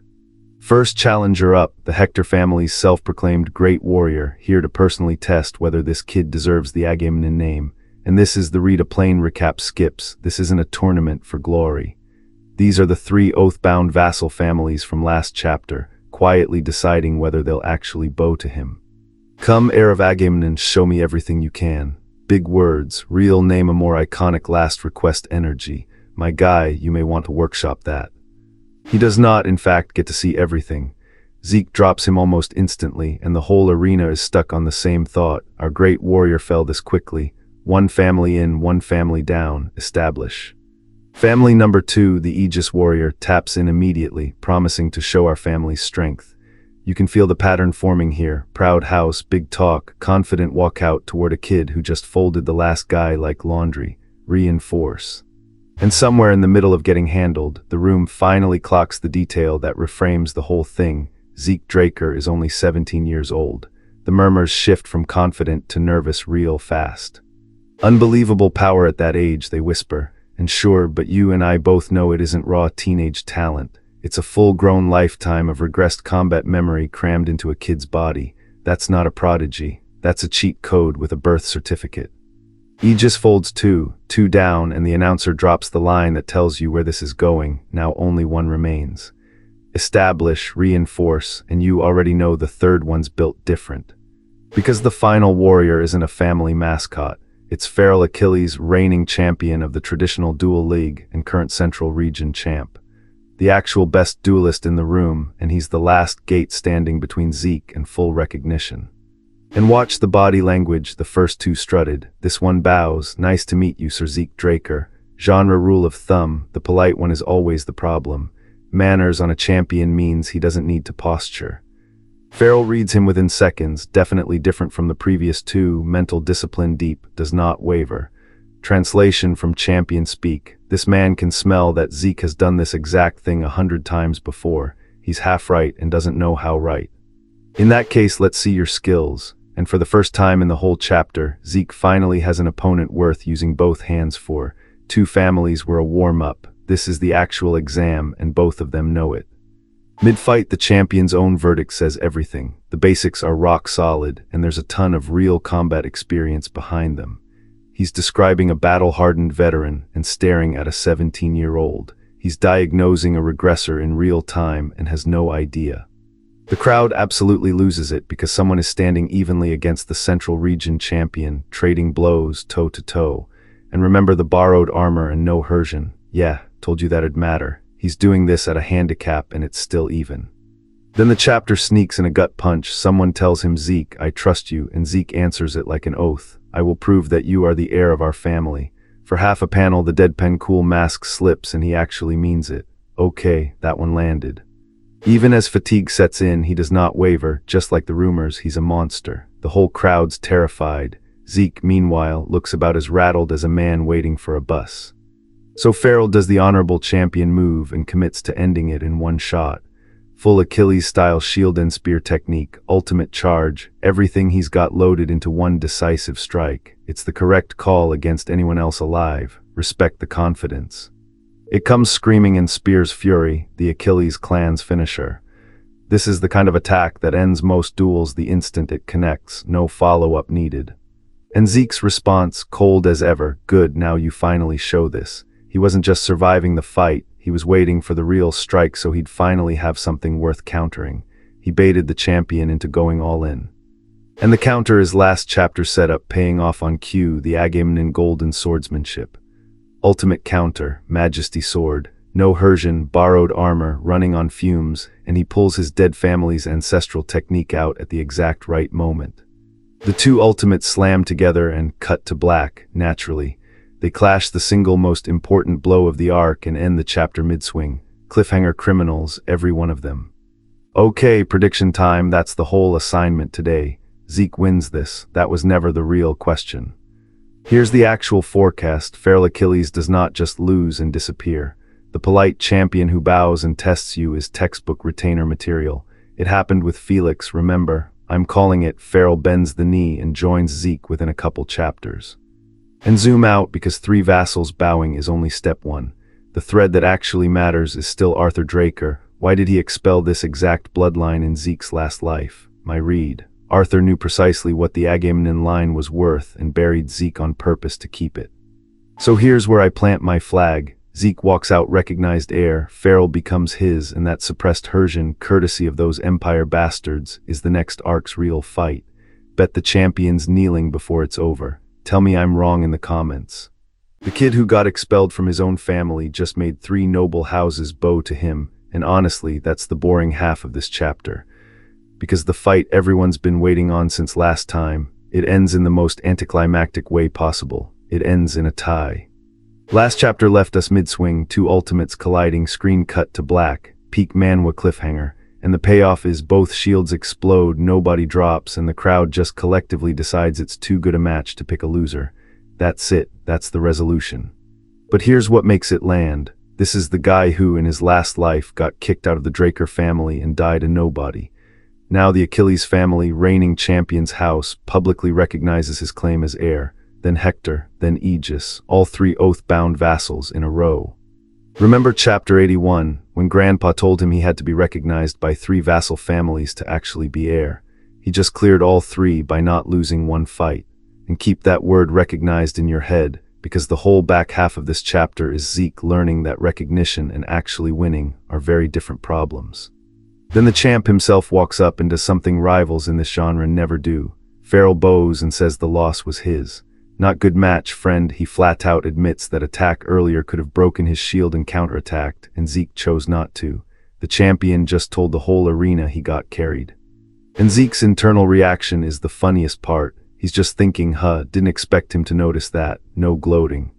First challenger up, the Hector family's self-proclaimed great warrior, here to personally test whether this kid deserves the Agamemnon name. And this is the read a plain recap skips. This isn't a tournament for glory. These are the 3 oath-bound vassal families from last chapter, quietly deciding whether they'll actually bow to him. Come, heir of Agamemnon, show me everything you can. Big words, real name, a more iconic last request energy. My guy, you may want to workshop that. He does not, in fact, get to see everything. Zeke drops him almost instantly, and the whole arena is stuck on the same thought: our great warrior fell this quickly. One family in, one family down, establish. Family number 2, the Aegis warrior, taps in immediately, promising to show our family's strength. You can feel the pattern forming here: proud house, big talk, confident walkout toward a kid who just folded the last guy like laundry. Reinforce. And somewhere in the middle of getting handled, the room finally clocks the detail that reframes the whole thing. Zeke Draker is only 17 years old. The murmurs shift from confident to nervous real fast. Unbelievable power at that age, they whisper. And sure, but you and I both know it isn't raw teenage talent. It's a full-grown lifetime of regressed combat memory crammed into a kid's body. That's not a prodigy. That's a cheat code with a birth certificate. Aegis folds 2 down, and the announcer drops the line that tells you where this is going. Now only one remains. Establish, reinforce, and you already know the third one's built different. Because the final warrior isn't a family mascot. It's feral Achilles, reigning champion of the traditional duel league and current Central Region champ. The actual best duelist in the room, and he's the last gate standing between Zeke and full recognition. And watch the body language. The first 2 strutted. This one bows. Nice to meet you, Sir Zeke Draker. Genre rule of thumb: the polite one is always the problem. Manners on a champion means he doesn't need to posture. Farrell reads him within seconds, definitely different from the previous 2, mental discipline deep, does not waver. Translation from champion speak: this man can smell that Zeke has done this exact thing 100 times before. He's half right and doesn't know how right. In that case, let's see your skills. And for the first time in the whole chapter, Zeke finally has an opponent worth using both hands for. 2 families were a warm-up. This is the actual exam, and both of them know it. Mid-fight, the champion's own verdict says everything. The basics are rock solid, and there's a ton of real combat experience behind them. He's describing a battle-hardened veteran and staring at a 17-year-old. He's diagnosing a regressor in real time and has no idea. The crowd absolutely loses it because someone is standing evenly against the Central Region champion, trading blows toe-to-toe. And remember the borrowed armor and no Hersion. Yeah, told you that'd matter. He's doing this at a handicap and it's still even. Then the chapter sneaks in a gut punch. Someone tells him, Zeke, I trust you, and Zeke answers it like an oath. I will prove that you are the heir of our family. For half a panel, the deadpan cool mask slips and he actually means it. Okay, that one landed. Even as fatigue sets in, he does not waver. Just like the rumors, he's a monster. The whole crowd's terrified. Zeke, meanwhile, looks about as rattled as a man waiting for a bus. So Farrell does the honorable champion move and commits to ending it in one shot. Full Achilles-style shield and spear technique, ultimate charge, everything he's got loaded into one decisive strike. It's the correct call against anyone else alive. Respect the confidence. It comes screaming in Spear's fury, the Achilles clan's finisher. This is the kind of attack that ends most duels the instant it connects, no follow-up needed. And Zeke's response, cold as ever: good, now you finally show this. He wasn't just surviving the fight, he was waiting for the real strike so he'd finally have something worth countering. He baited the champion into going all in. And the counter is last chapter's setup, paying off on cue: the Agamemnon golden swordsmanship. Ultimate counter, majesty sword, no Hersion, borrowed armor, running on fumes, and he pulls his dead family's ancestral technique out at the exact right moment. The two ultimates slam together and cut to black, naturally. They clash the single most important blow of the arc and end the chapter mid-swing. Cliffhanger criminals, every one of them. Okay, prediction time, that's the whole assignment today. Zeke wins this, that was never the real question. Here's the actual forecast. Feral Achilles does not just lose and disappear. The polite champion who bows and tests you is textbook retainer material. It happened with Felix, remember? I'm calling it Feral bends the knee and joins Zeke within a couple chapters. And zoom out, because 3 vassals bowing is only step 1. The thread that actually matters is still Arthur Draker. Why did he expel this exact bloodline in Zeke's last life? My read. Arthur knew precisely what the Agamemnon line was worth and buried Zeke on purpose to keep it. So here's where I plant my flag. Zeke walks out recognized heir, Feral becomes his, and that suppressed Hersian, courtesy of those Empire bastards, is the next arc's real fight. Bet the champion's kneeling before it's over. Tell me I'm wrong in the comments. The kid who got expelled from his own family just made 3 noble houses bow to him, and honestly, that's the boring half of this chapter. Because the fight everyone's been waiting on since last time, it ends in the most anticlimactic way possible. It ends in a tie. Last chapter left us mid-swing, 2 ultimates colliding, screen cut to black, peak Manhwa cliffhanger, and the payoff is both shields explode, nobody drops, and the crowd just collectively decides it's too good a match to pick a loser. That's it, that's the resolution. But here's what makes it land. This is the guy who, in his last life, got kicked out of the Draker family and died a nobody. Now the Achilles family, reigning champion's house, publicly recognizes his claim as heir. Then Hector, then Aegis, all 3 oath-bound vassals in a row. Remember chapter 81, when Grandpa told him he had to be recognized by 3 vassal families to actually be heir? He just cleared all 3 by not losing one fight. And keep that word recognized in your head, because the whole back half of this chapter is Zeke learning that recognition and actually winning are very different problems. Then the champ himself walks up and does something rivals in this genre never do. Feral bows and says the loss was his. Not good match, friend. He flat out admits that attack earlier could have broken his shield and counterattacked, and Zeke chose not to. The champion just told the whole arena he got carried. And Zeke's internal reaction is the funniest part. He's just thinking, didn't expect him to notice that. No gloating.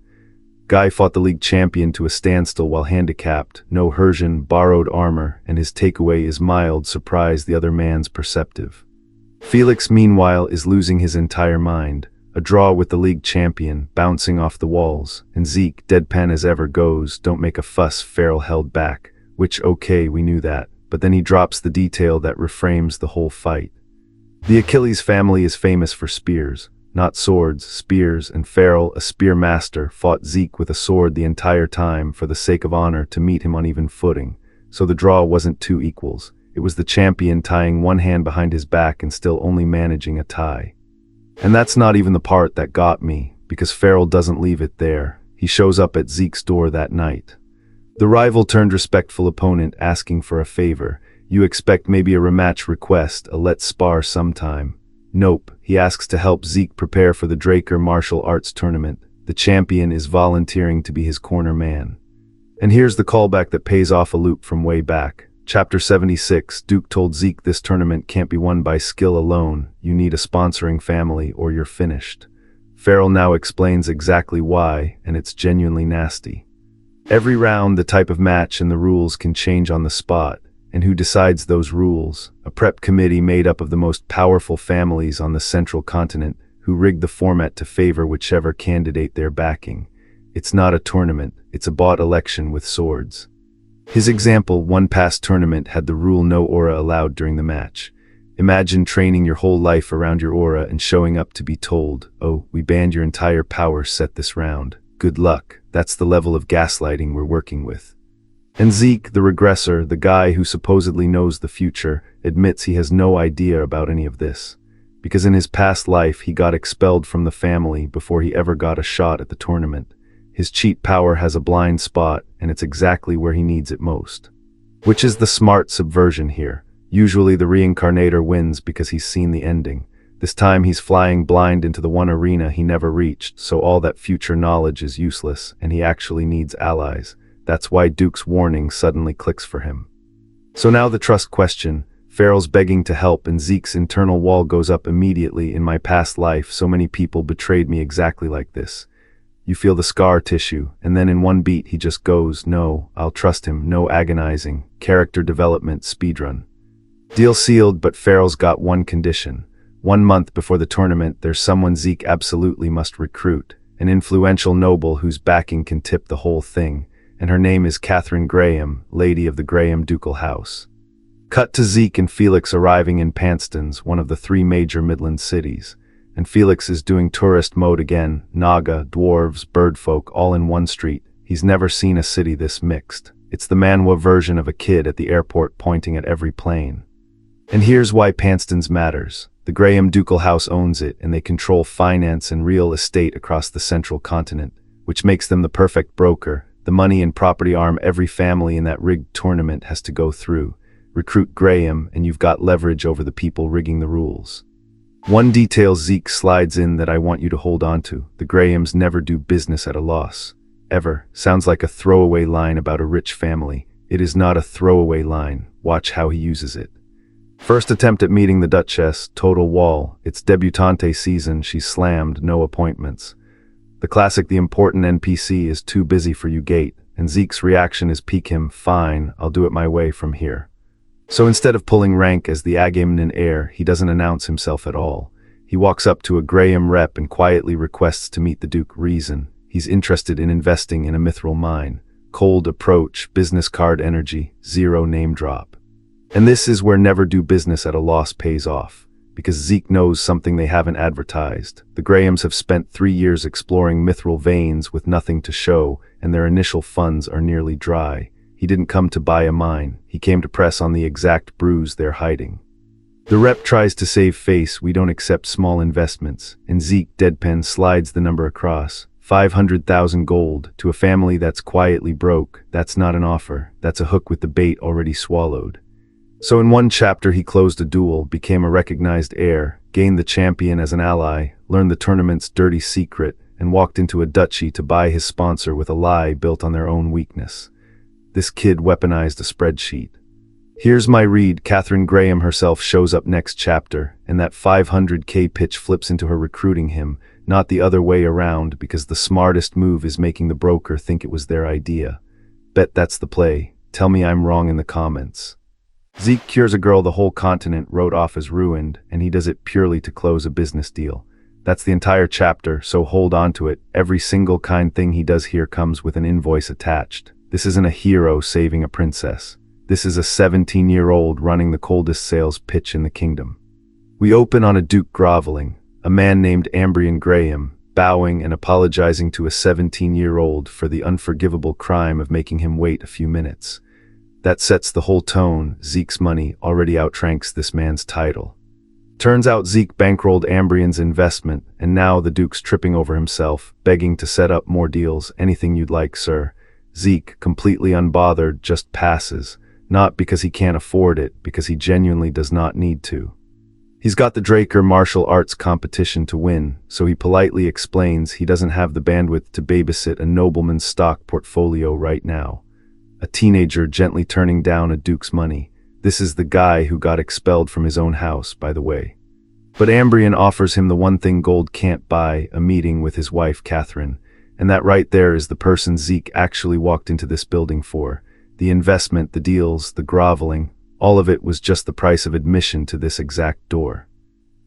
Guy fought the league champion to a standstill while handicapped, no Hersian, borrowed armor, and his takeaway is mild surprise the other man's perceptive. Felix, meanwhile, is losing his entire mind. A draw with the league champion, bouncing off the walls, and Zeke, deadpan as ever, goes, don't make a fuss, Feral held back, which okay, we knew that, but then he drops the detail that reframes the whole fight. The Achilles family is famous for spears, not swords, spears, and Feral, a spear master, fought Zeke with a sword the entire time for the sake of honor to meet him on even footing, so the draw wasn't 2 equals, it was the champion tying one hand behind his back and still only managing a tie. And that's not even the part that got me, because Feral doesn't leave it there. He shows up at Zeke's door that night. The rival turned respectful opponent asking for a favor. You expect maybe a rematch request, a let's spar sometime. Nope, he asks to help Zeke prepare for the Draker martial arts tournament. The champion is volunteering to be his corner man. And here's the callback that pays off a loop from way back. Chapter 76, Duke told Zeke this tournament can't be won by skill alone, you need a sponsoring family or you're finished. Feral now explains exactly why, and it's genuinely nasty. Every round, the type of match and the rules can change on the spot, and who decides those rules? A prep committee made up of the most powerful families on the central continent, who rigged the format to favor whichever candidate they're backing. It's not a tournament, it's a bought election with swords. His example, one past tournament had the rule no aura allowed during the match. Imagine training your whole life around your aura and showing up to be told, oh, we banned your entire power set this round. Good luck. That's the level of gaslighting we're working with. And Zeke, the regressor, the guy who supposedly knows the future, admits he has no idea about any of this. Because in his past life he got expelled from the family before he ever got a shot at the tournament. His cheat power has a blind spot, and it's exactly where he needs it most. Which is the smart subversion here. Usually the reincarnator wins because he's seen the ending. This time he's flying blind into the one arena he never reached, so all that future knowledge is useless, and he actually needs allies. That's why Duke's warning suddenly clicks for him. So now the trust question. Farrell's begging to help, and Zeke's internal wall goes up immediately. In my past life, so many people betrayed me exactly like this. You feel the scar tissue, and then in one beat he just goes, no, I'll trust him, no agonizing, character development speedrun. Deal sealed, but Farrell's got one condition. 1 month before the tournament, there's someone Zeke absolutely must recruit, an influential noble whose backing can tip the whole thing, and her name is Catherine Graham, Lady of the Graham Ducal House. Cut to Zeke and Felix arriving in Panston's, one of the 3 major Midland cities. And Felix is doing tourist mode again, Naga, dwarves, birdfolk, all in one street. He's never seen a city this mixed. It's the Manhwa version of a kid at the airport pointing at every plane. And here's why Panston's matters. The Graham Ducal House owns it, and they control finance and real estate across the central continent, which makes them the perfect broker, the money and property arm every family in that rigged tournament has to go through. Recruit Graham, and you've got leverage over the people rigging the rules. One detail Zeke slides in that I want you to hold on to. The Grahams never do business at a loss. Ever. Sounds like a throwaway line about a rich family. It is not a throwaway line. Watch how he uses it. First attempt at meeting the Duchess, total wall. It's debutante season, she's slammed, no appointments. The classic, the important NPC is too busy for you gate, and Zeke's reaction is pique him, fine, I'll do it my way from here. So instead of pulling rank as the Agamemnon heir, he doesn't announce himself at all. He walks up to a Graham rep and quietly requests to meet the Duke. Reason: he's interested in investing in a mithril mine. Cold approach, business card energy, zero name drop. And this is where never do business at a loss pays off, because Zeke knows something they haven't advertised. The Grahams have spent 3 years exploring mithril veins with nothing to show, and their initial funds are nearly dry. He didn't come to buy a mine, he came to press on the exact bruise they're hiding. The rep tries to save face, we don't accept small investments, and Zeke deadpan slides the number across. 500,000 gold, to a family that's quietly broke. That's not an offer, that's a hook with the bait already swallowed. So in one chapter he closed a duel, became a recognized heir, gained the champion as an ally, learned the tournament's dirty secret, and walked into a duchy to buy his sponsor with a lie built on their own weakness. This kid weaponized a spreadsheet. Here's my read: Catherine Graham herself shows up next chapter, and that 500k pitch flips into her recruiting him, not the other way around, because the smartest move is making the broker think it was their idea. Bet that's the play. Tell me I'm wrong in the comments. Zeke cures a girl the whole continent wrote off as ruined, and he does it purely to close a business deal. That's the entire chapter, so hold on to it. Every single kind thing he does here comes with an invoice attached. This isn't a hero saving a princess. This is a 17-year-old running the coldest sales pitch in the kingdom. We open on a duke groveling, a man named Ambrian Graham, bowing and apologizing to a 17-year-old for the unforgivable crime of making him wait a few minutes. That sets the whole tone. Zeke's money already outranks this man's title. Turns out Zeke bankrolled Ambrian's investment, and now the Duke's tripping over himself, begging to set up more deals. Anything you'd like, sir. Zeke, completely unbothered, just passes. Not because he can't afford it, because he genuinely does not need to. He's got the Draker martial arts competition to win, so he politely explains he doesn't have the bandwidth to babysit a nobleman's stock portfolio right now. A teenager gently turning down a duke's money. This is the guy who got expelled from his own house, by the way. But Ambrian offers him the one thing gold can't buy, a meeting with his wife Catherine. And that right there is the person Zeke actually walked into this building for. The investment, the deals, the groveling, all of it was just the price of admission to this exact door.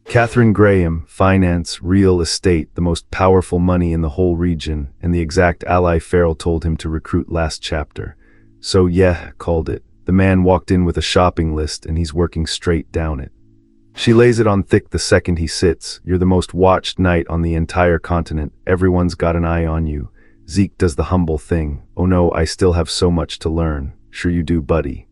Catherine Graham, finance, real estate, the most powerful money in the whole region, and the exact ally Farrell told him to recruit last chapter. So yeah, called it. The man walked in with a shopping list and he's working straight down it. She lays it on thick the second he sits. You're the most watched knight on the entire continent. Everyone's got an eye on you. Zeke does the humble thing. Oh no, I still have so much to learn. Sure you do, buddy.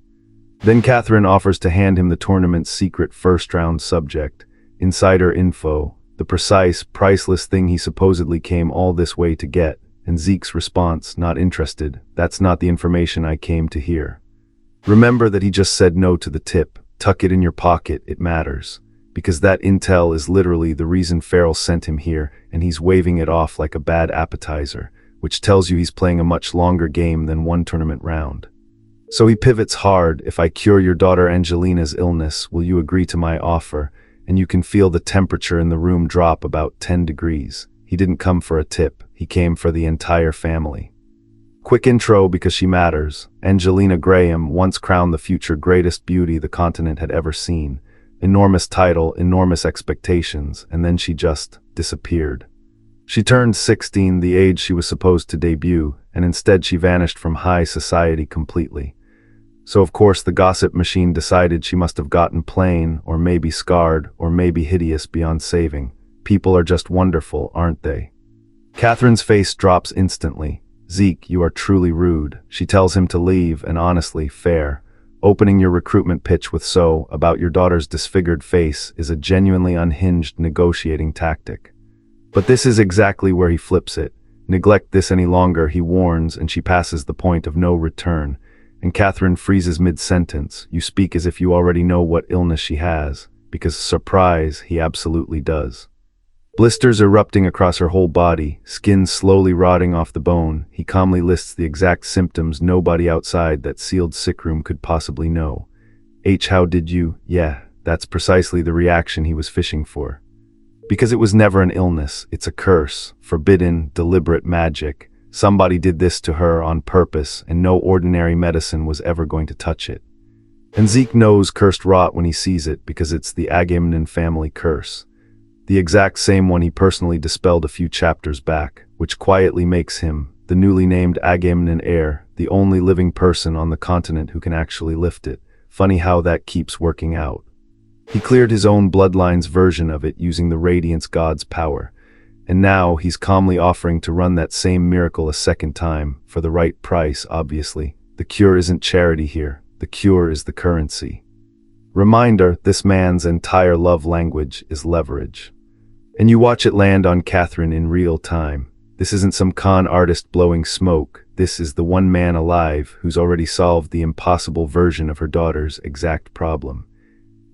Then Catherine offers to hand him the tournament's secret first-round subject. Insider info. The precise, priceless thing he supposedly came all this way to get. And Zeke's response, not interested. That's not the information I came to hear. Remember that he just said no to the tip. Tuck it in your pocket, it matters. Because that intel is literally the reason Farrell sent him here, and he's waving it off like a bad appetizer, which tells you he's playing a much longer game than one tournament round. So he pivots hard. If I cure your daughter Angelina's illness, will you agree to my offer? And you can feel the temperature in the room drop about 10 degrees. He didn't come for a tip. He came for the entire family. Quick intro because she matters. Angelina Graham once crowned the future greatest beauty the continent had ever seen. Enormous title, enormous expectations, and then she just disappeared. She turned 16, the age she was supposed to debut, and instead she vanished from high society completely. So of course the gossip machine decided she must have gotten plain, or maybe scarred, or maybe hideous beyond saving. People are just wonderful, aren't they? Catherine's face drops instantly. Zeke, you are truly rude. She tells him to leave, and honestly, fair. Opening your recruitment pitch with "so" about your daughter's disfigured face is a genuinely unhinged negotiating tactic. But this is exactly where he flips it. Neglect this any longer, he warns, and she passes the point of no return. And Catherine freezes mid-sentence. You speak as if you already know what illness she has, because surprise, he absolutely does. Blisters erupting across her whole body, skin slowly rotting off the bone, he calmly lists the exact symptoms nobody outside that sealed sick room could possibly know. How did you? Yeah, that's precisely the reaction he was fishing for. Because it was never an illness, it's a curse, forbidden, deliberate magic. Somebody did this to her on purpose, and no ordinary medicine was ever going to touch it. And Zeke knows cursed rot when he sees it, because it's the Agamemnon family curse. The exact same one he personally dispelled a few chapters back, which quietly makes him, the newly named Agamemnon heir, the only living person on the continent who can actually lift it. Funny how that keeps working out. He cleared his own bloodline's version of it using the Radiance God's power. And now he's calmly offering to run that same miracle a second time, for the right price, obviously. The cure isn't charity here. The cure is the currency. Reminder, this man's entire love language is leverage. And you watch it land on Catherine in real time. This isn't some con artist blowing smoke. This is the one man alive who's already solved the impossible version of her daughter's exact problem.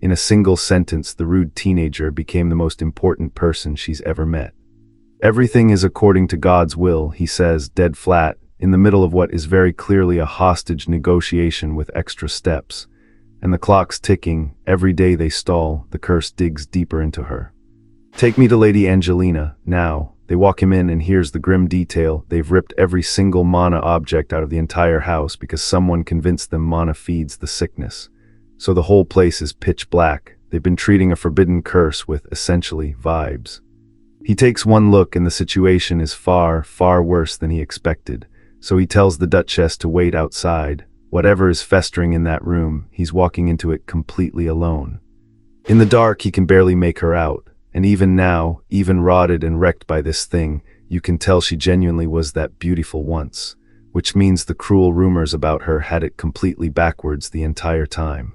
In a single sentence, the rude teenager became the most important person she's ever met. Everything is according to God's will, he says, dead flat, in the middle of what is very clearly a hostage negotiation with extra steps. And the clock's ticking. Every day they stall, the curse digs deeper into her. Take me to Lady Angelina, now. They walk him in, and here's the grim detail. They've ripped every single mana object out of the entire house because someone convinced them mana feeds the sickness. So the whole place is pitch black. They've been treating a forbidden curse with, essentially, vibes. He takes one look, and the situation is far, far worse than he expected. So he tells the Duchess to wait outside. Whatever is festering in that room, he's walking into it completely alone. In the dark, he can barely make her out. And even now, even rotted and wrecked by this thing, you can tell she genuinely was that beautiful once. Which means the cruel rumors about her had it completely backwards the entire time.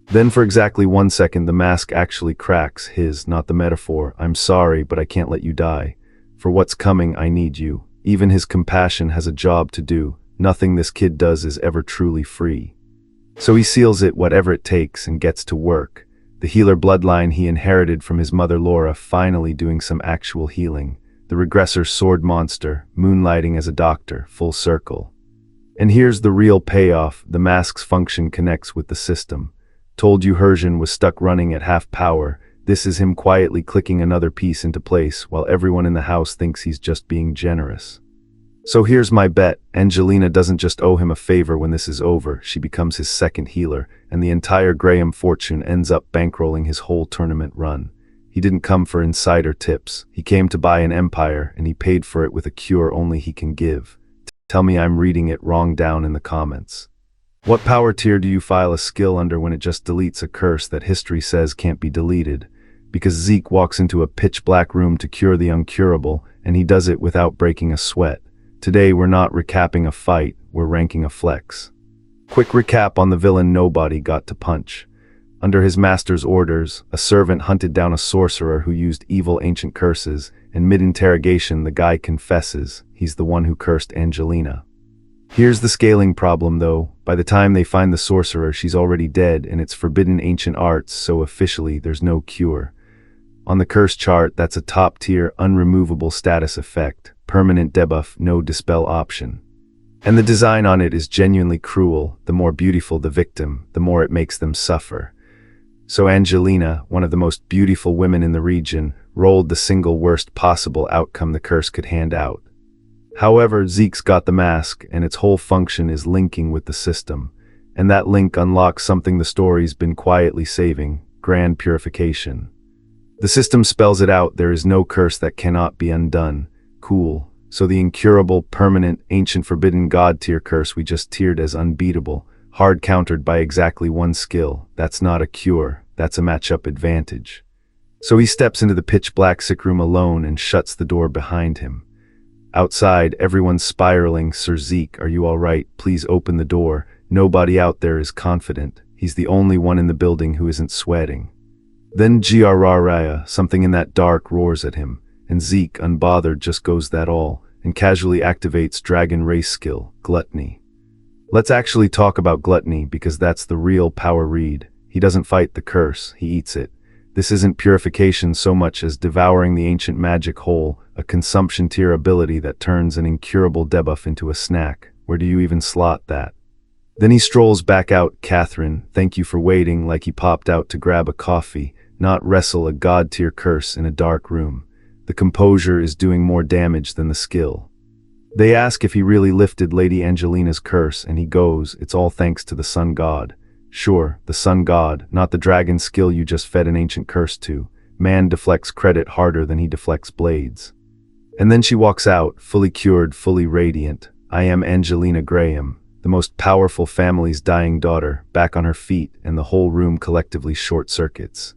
Then for exactly 1 second the mask actually cracks, his, not the metaphor. I'm sorry, but I can't let you die. For what's coming, I need you. Even his compassion has a job to do. Nothing this kid does is ever truly free. So he seals it, whatever it takes, and gets to work. The healer bloodline he inherited from his mother Laura finally doing some actual healing. The regressor sword monster, moonlighting as a doctor, full circle. And here's the real payoff. The mask's function connects with the system. Told you Hersian was stuck running at half power. This is him quietly clicking another piece into place while everyone in the house thinks he's just being generous. So here's my bet. Angelina doesn't just owe him a favor when this is over. She becomes his second healer, and the entire Graham fortune ends up bankrolling his whole tournament run. He didn't come for insider tips. He came to buy an empire, and he paid for it with a cure only he can give. Tell me I'm reading it wrong down in the comments. What power tier do you file a skill under when it just deletes a curse that history says can't be deleted? Because Zeke walks into a pitch-black room to cure the uncurable, and he does it without breaking a sweat. Today we're not recapping a fight, we're ranking a flex. Quick recap on the villain nobody got to punch. Under his master's orders, a servant hunted down a sorcerer who used evil ancient curses, and mid-interrogation the guy confesses he's the one who cursed Angelina. Here's the scaling problem though. By the time they find the sorcerer, she's already dead, and it's forbidden ancient arts, so officially there's no cure. On the curse chart, that's a top-tier, unremovable status effect. Permanent debuff, no dispel option. And the design on it is genuinely cruel. The more beautiful the victim, the more it makes them suffer. So Angelina, one of the most beautiful women in the region, rolled the single worst possible outcome the curse could hand out. However, Zeke's got the mask, and its whole function is linking with the system. And that link unlocks something the story's been quietly saving: grand purification. The system spells it out: there is no curse that cannot be undone. Cool. So the incurable, permanent, ancient forbidden god tier curse we just tiered as unbeatable, hard countered by exactly one skill. That's not a cure, that's a matchup advantage. So he steps into the pitch black sick room alone and shuts the door behind him. Outside, everyone's spiraling. Sir Zeke, are you all right? Please open the door. Nobody out there is confident. He's the only one in the building who isn't sweating. Then Grrrya, something in that dark roars at him, and Zeke, unbothered, just goes that all, and casually activates dragon race skill, gluttony. Let's actually talk about gluttony, because that's the real power read. He doesn't fight the curse, he eats it. This isn't purification so much as devouring the ancient magic whole, a consumption tier ability that turns an incurable debuff into a snack. Where do you even slot that? Then he strolls back out. Catherine, thank you for waiting, like he popped out to grab a coffee, not wrestle a god tier curse in a dark room. The composure is doing more damage than the skill. They ask if he really lifted Lady Angelina's curse, and he goes, it's all thanks to the sun god. Sure, the sun god, not the dragon skill you just fed an ancient curse to. Man deflects credit harder than he deflects blades. And then she walks out, fully cured, fully radiant. I am Angelina Graham, the most powerful family's dying daughter, back on her feet, and the whole room collectively short circuits.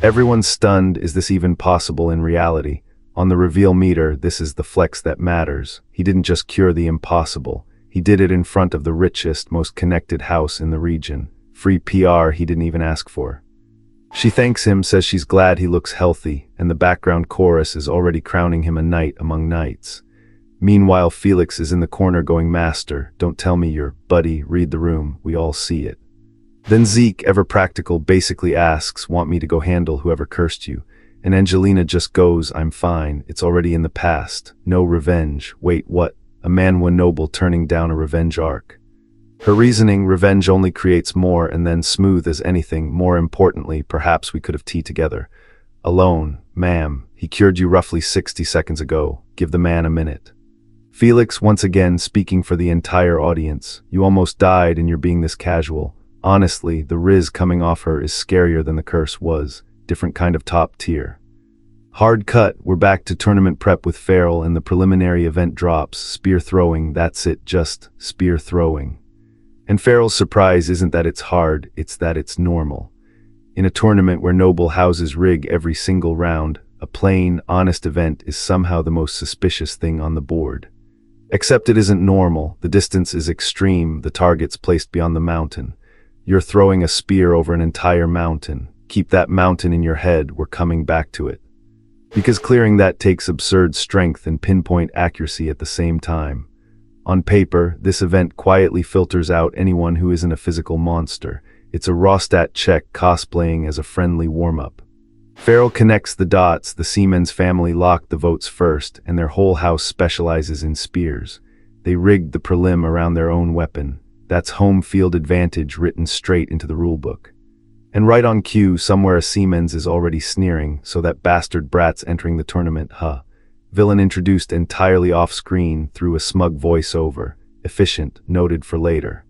Everyone's stunned. Is this even possible in reality? On the reveal meter, this is the flex that matters. He didn't just cure the impossible. He did it in front of the richest, most connected house in the region. Free PR he didn't even ask for. She thanks him, says she's glad he looks healthy, and the background chorus is already crowning him a knight among knights. Meanwhile, Felix is in the corner going, Master, don't tell me you're, buddy, read the room, we all see it. Then Zeke, ever practical, basically asks, want me to go handle whoever cursed you? And Angelina just goes, I'm fine, it's already in the past. No revenge. Wait, what? A Manhwa noble turning down a revenge arc. Her reasoning: revenge only creates more, and then smooth as anything. More importantly, perhaps we could have tea together. Alone, ma'am, he cured you roughly 60 seconds ago. Give the man a minute. Felix, once again speaking for the entire audience. You almost died and you're being this casual. Honestly, the riz coming off her is scarier than the curse was. Different kind of top tier. Hard cut, we're back to tournament prep with Farrell, and the preliminary event drops. Spear throwing, that's it, just spear throwing. And Farrell's surprise isn't that it's hard, it's that it's normal. In a tournament where noble houses rig every single round, a plain, honest event is somehow the most suspicious thing on the board. Except it isn't normal, the distance is extreme, the target's placed beyond the mountain. You're throwing a spear over an entire mountain. Keep that mountain in your head, we're coming back to it. Because clearing that takes absurd strength and pinpoint accuracy at the same time. On paper, this event quietly filters out anyone who isn't a physical monster. It's a raw stat check cosplaying as a friendly warm-up. Farrell connects the dots. The Siemens family locked the votes first, and their whole house specializes in spears. They rigged the prelim around their own weapon. That's home field advantage written straight into the rulebook. And right on cue, somewhere a Siemens is already sneering, so that bastard brat's entering the tournament, huh? Villain introduced entirely off-screen through a smug voiceover. Efficient, noted for later.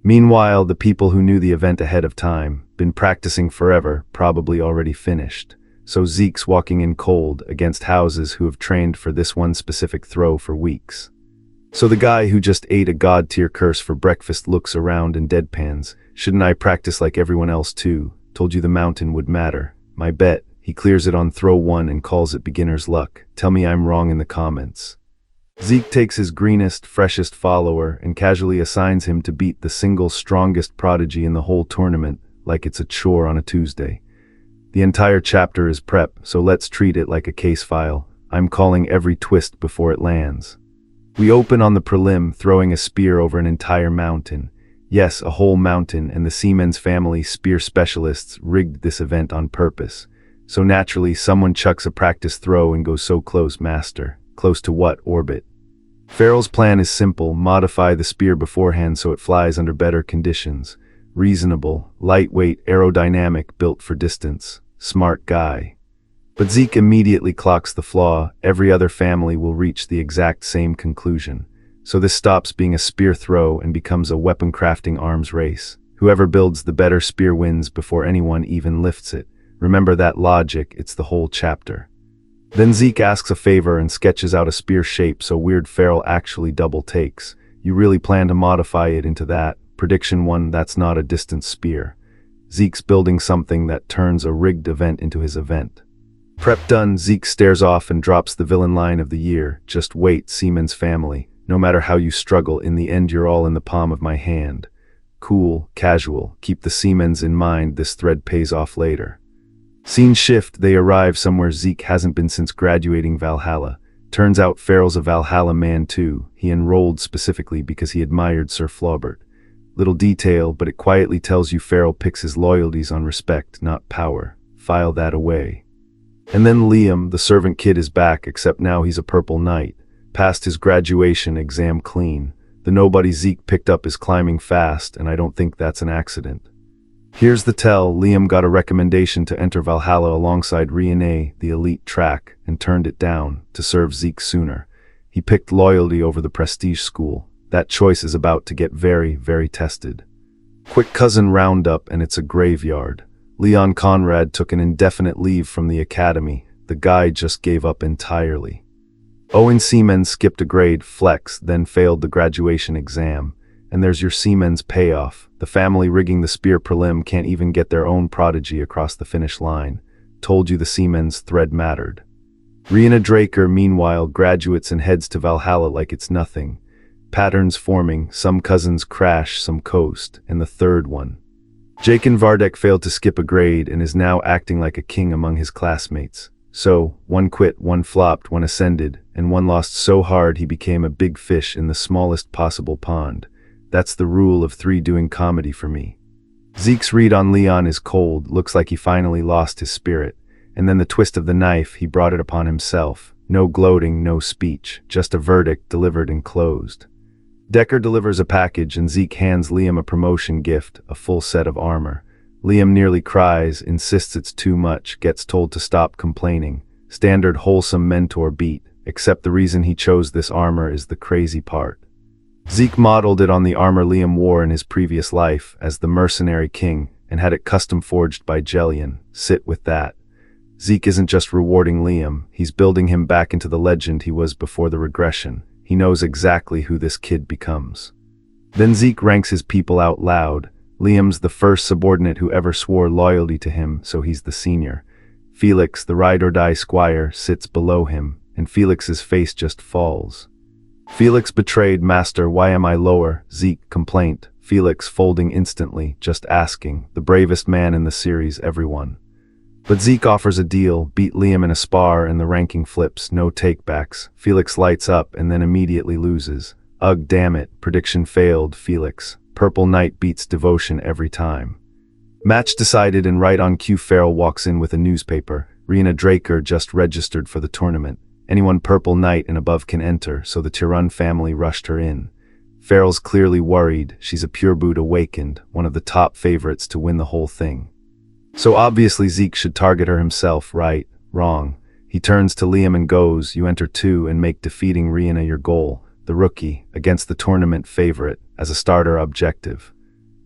Meanwhile, the people who knew the event ahead of time, been practicing forever, probably already finished. So Zeke's walking in cold against houses who have trained for this one specific throw for weeks. So the guy who just ate a god-tier curse for breakfast looks around and deadpans. Shouldn't I practice like everyone else too? Told you the mountain would matter. My bet. He clears it on throw 1 and calls it beginner's luck. Tell me I'm wrong in the comments. Zeke takes his greenest, freshest follower and casually assigns him to beat the single strongest prodigy in the whole tournament, like it's a chore on a Tuesday. The entire chapter is prep, so let's treat it like a case file. I'm calling every twist before it lands. We open on the prelim, throwing a spear over an entire mountain. Yes, a whole mountain, and the Siemens family spear specialists rigged this event on purpose. So naturally, someone chucks a practice throw and goes so close, Master. Close to what orbit? Farrell's plan is simple: modify the spear beforehand so it flies under better conditions. Reasonable, lightweight, aerodynamic, built for distance. Smart guy. But Zeke immediately clocks the flaw: every other family will reach the exact same conclusion. So this stops being a spear throw and becomes a weapon crafting arms race. Whoever builds the better spear wins before anyone even lifts it. Remember that logic, it's the whole chapter. Then Zeke asks a favor and sketches out a spear shape so weird Farrell actually double takes. You really plan to modify it into that? Prediction 1, that's not a distance spear. Zeke's building something that turns a rigged event into his event. Prep done, Zeke stares off and drops the villain line of the year: just wait, Seaman's family. No matter how you struggle, in the end you're all in the palm of my hand. Cool, casual, keep the Seamans in mind, this thread pays off later. Scene shift, they arrive somewhere Zeke hasn't been since graduating Valhalla. Turns out Farrell's a Valhalla man too. He enrolled specifically because he admired Sir Flaubert. Little detail, but it quietly tells you Farrell picks his loyalties on respect, not power. File that away. And then Liam, the servant kid, is back, except now he's a purple knight. Passed his graduation exam clean. The nobody Zeke picked up is climbing fast, and I don't think that's an accident. Here's the tell: Liam got a recommendation to enter Valhalla alongside Riene, the elite track, and turned it down to serve Zeke sooner. He picked loyalty over the prestige school. That choice is about to get very, very tested. Quick cousin roundup, and it's a graveyard. Leon Conrad took an indefinite leave from the academy. The guy just gave up entirely. Owen Seaman skipped a grade, flex, then failed the graduation exam. And there's your Seaman's payoff. The family rigging the spear prelim can't even get their own prodigy across the finish line. Told you the Seaman's thread mattered. Rihanna Draker, meanwhile, graduates and heads to Valhalla like it's nothing. Patterns forming, some cousins crash, some coast, and the third one. Jakin Vardek failed to skip a grade and is now acting like a king among his classmates. So, one quit, one flopped, one ascended, and one lost so hard he became a big fish in the smallest possible pond. That's the rule of 3 doing comedy for me. Zeke's read on Leon is cold, looks like he finally lost his spirit. And then the twist of the knife, he brought it upon himself. No gloating, no speech, just a verdict delivered and closed. Decker delivers a package and Zeke hands Liam a promotion gift, a full set of armor. Liam nearly cries, insists it's too much, gets told to stop complaining. Standard wholesome mentor beat, except the reason he chose this armor is the crazy part. Zeke modeled it on the armor Liam wore in his previous life as the mercenary king and had it custom forged by Jellian. Sit with that. Zeke isn't just rewarding Liam, he's building him back into the legend he was before the regression. He knows exactly who this kid becomes. Then Zeke ranks his people out loud. Liam's the first subordinate who ever swore loyalty to him, so he's the senior. Felix, the ride-or-die squire, sits below him, and Felix's face just falls. Felix betrayed, master, why am I lower? Zeke, complaint. Felix folding instantly, just asking. The bravest man in the series, everyone. But Zeke offers a deal, beat Liam in a spar and the ranking flips, no takebacks. Felix lights up and then immediately loses. Ugh, damn it, prediction failed, Felix. Purple Knight beats devotion every time. Match decided and right on cue Farrell walks in with a newspaper. Rihanna Draker just registered for the tournament. Anyone Purple Knight and above can enter, so the Tyrann family rushed her in. Farrell's clearly worried. She's a pure-boot awakened, one of the top favorites to win the whole thing. So obviously Zeke should target her himself, right? Wrong. He turns to Liam and goes, you enter too and make defeating Rihanna your goal. The rookie, against the tournament favorite, as a starter objective.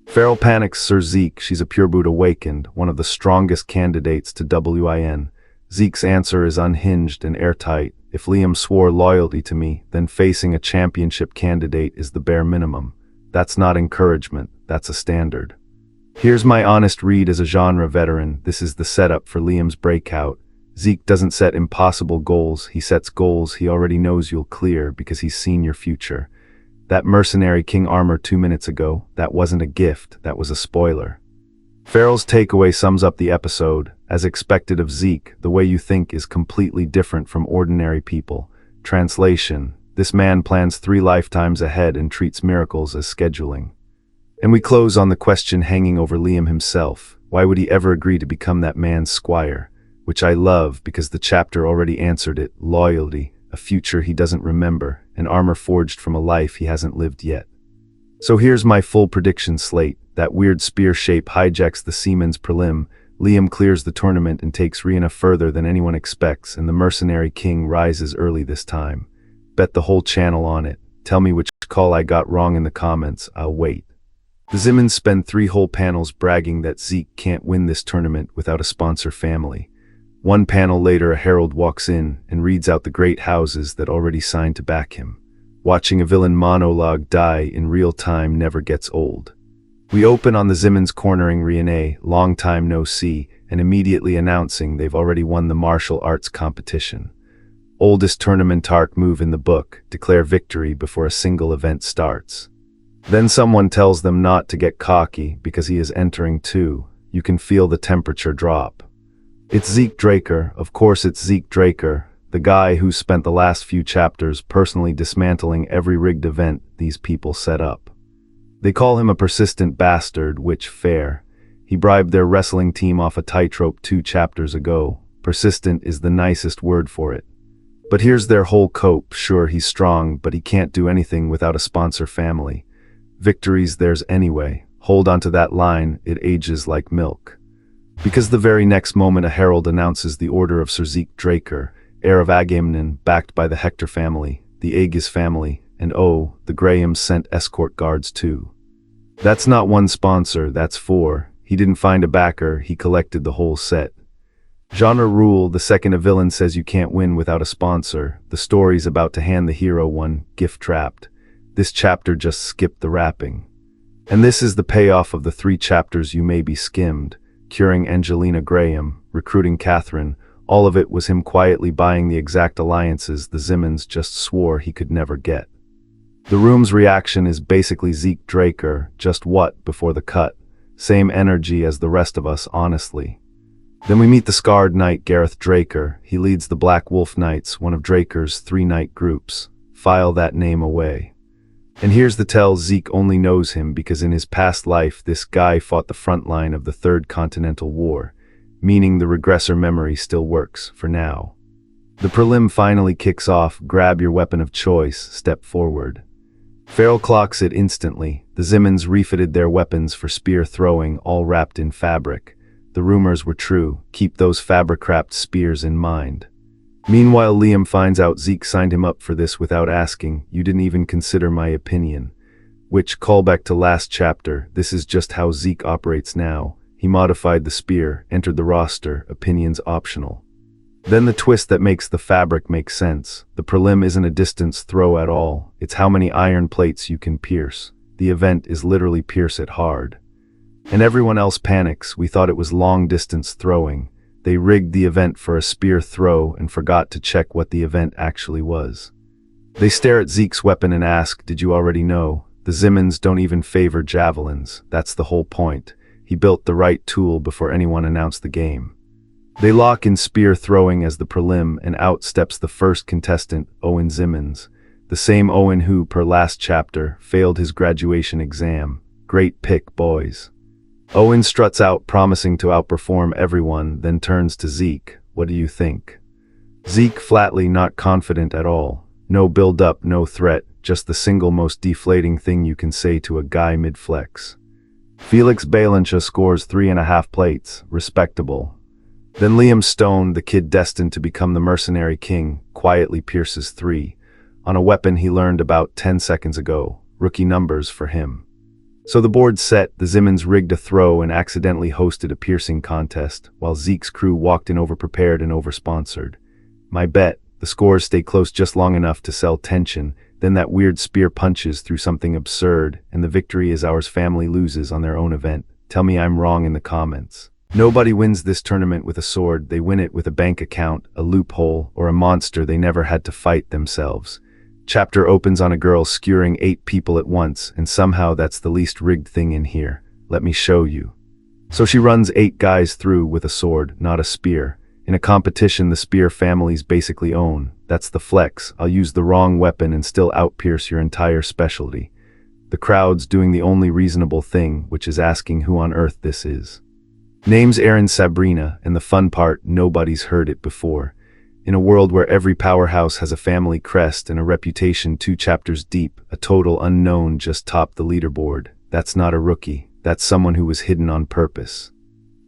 Farrell panics Sir Zeke, she's a pure-boot awakened, one of the strongest candidates to win. Zeke's answer is unhinged and airtight. If Liam swore loyalty to me, then facing a championship candidate is the bare minimum. That's not encouragement, that's a standard. Here's my honest read as a genre veteran. This is the setup for Liam's breakout. Zeke doesn't set impossible goals, he sets goals he already knows you'll clear because he's seen your future. That mercenary king armor 2 minutes ago, that wasn't a gift, that was a spoiler. Farrell's takeaway sums up the episode. As expected of Zeke, the way you think is completely different from ordinary people. Translation: this man plans 3 lifetimes ahead and treats miracles as scheduling. And we close on the question hanging over Liam himself. Why would he ever agree to become that man's squire? Which I love because the chapter already answered it. Loyalty, a future he doesn't remember. and armor forged from a life he hasn't lived yet. So here's my full prediction slate. That weird spear shape hijacks the Seaman's prelim, Liam clears the tournament and takes Rihanna further than anyone expects, and the mercenary king rises early this time. Bet the whole channel on it. Tell me which call I got wrong in the comments, I'll wait. The Zimmons spend 3 whole panels bragging that Zeke can't win this tournament without a sponsor family. One panel later, a herald walks in and reads out the great houses that already signed to back him. Watching a villain monologue die in real time never gets old. We open on the Zimmons cornering Rihanna, long time no see, and immediately announcing they've already won the martial arts competition. Oldest tournament arc move in the book, declare victory before a single event starts. Then someone tells them not to get cocky because he is entering too. You can feel the temperature drop. It's Zeke Draker, of course it's Zeke Draker, the guy who spent the last few chapters personally dismantling every rigged event these people set up. They call him a persistent bastard, which fair. He bribed their wrestling team off a tightrope 2 chapters ago. Persistent is the nicest word for it. But here's their whole cope. Sure, he's strong, but he can't do anything without a sponsor family. Victories theirs anyway. Hold on to that line, it ages like milk. Because the very next moment a herald announces the order of Sir Zeke Draker, heir of Agamemnon, backed by the Hector family, the Aegis family, and oh, the Grahams sent escort guards too. That's not one sponsor, that's 4. He didn't find a backer, he collected the whole set. Genre rule, the second a villain says you can't win without a sponsor, the story's about to hand the hero one, gift trapped. This chapter just skipped the wrapping. And this is the payoff of the 3 chapters you maybe skimmed. Curing Angelina Graham, recruiting Catherine, all of it was him quietly buying the exact alliances the Zimmons just swore he could never get. The room's reaction is basically Zeke Draker, just what, before the cut. Same energy as the rest of us, honestly. Then we meet the scarred knight Gareth Draker. He leads the Black Wolf Knights, one of Draker's 3 knight groups. File that name away. And here's the tell, Zeke only knows him because in his past life this guy fought the front line of the Third Continental War, meaning the regressor memory still works, for now. The prelim finally kicks off, grab your weapon of choice, step forward. Farrell clocks it instantly. The Zimmons refitted their weapons for spear throwing, all wrapped in fabric. The rumors were true, keep those fabric-wrapped spears in mind. Meanwhile, Liam finds out Zeke signed him up for this without asking, you didn't even consider my opinion. Which, callback to last chapter, this is just how Zeke operates now. He modified the spear, entered the roster, opinions optional. Then the twist that makes the fabric make sense. The prelim isn't a distance throw at all, it's how many iron plates you can pierce. The event is literally pierce it hard. And everyone else panics. We thought it was long distance throwing. They rigged the event for a spear throw and forgot to check what the event actually was. They stare at Zeke's weapon and ask, did you already know? The Zimmons don't even favor javelins. That's the whole point. He built the right tool before anyone announced the game. They lock in spear throwing as the prelim, and out steps the first contestant, Owen Zimmons. The same Owen who, per last chapter, failed his graduation exam. Great pick, boys. Owen struts out, promising to outperform everyone, then turns to Zeke. What do you think? Zeke flatly not confident at all. No build-up, no threat, just the single most deflating thing you can say to a guy mid-flex. Felix Balansha scores 3.5 plates, respectable. Then Liam Stone, the kid destined to become the mercenary king, quietly pierces 3, on a weapon he learned about 10 seconds ago. Rookie numbers for him. So the board's set, the Zimmons rigged a throw and accidentally hosted a piercing contest, while Zeke's crew walked in overprepared and oversponsored. My bet, the scores stay close just long enough to sell tension, then that weird spear punches through something absurd, and the victory is ours. Family loses on their own event. Tell me I'm wrong in the comments. Nobody wins this tournament with a sword, they win it with a bank account, a loophole, or a monster they never had to fight themselves. Chapter opens on a girl skewering 8 people at once, and somehow that's the least rigged thing in here. Let me show you. So she runs 8 guys through with a sword, not a spear. In a competition the spear families basically own. That's the flex. I'll use the wrong weapon and still outpierce your entire specialty. The crowd's doing the only reasonable thing, which is asking who on earth this is. Name's Aaron Sabrina, and the fun part, nobody's heard it before. In a world where every powerhouse has a family crest and a reputation 2 chapters deep, a total unknown just topped the leaderboard. That's not a rookie. That's someone who was hidden on purpose.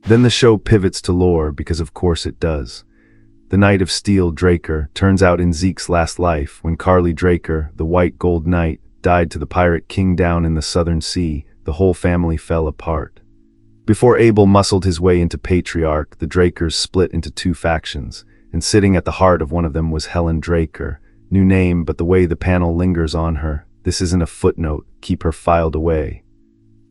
Then the show pivots to lore, because of course it does. The Knight of Steel, Draker, turns out in Zeke's last life, when Carly Draker, the white gold knight, died to the pirate king down in the southern sea, the whole family fell apart. Before Abel muscled his way into Patriarch, the Drakers split into 2 factions, and sitting at the heart of one of them was Helen Draker. New name, but the way the panel lingers on her, this isn't a footnote, keep her filed away.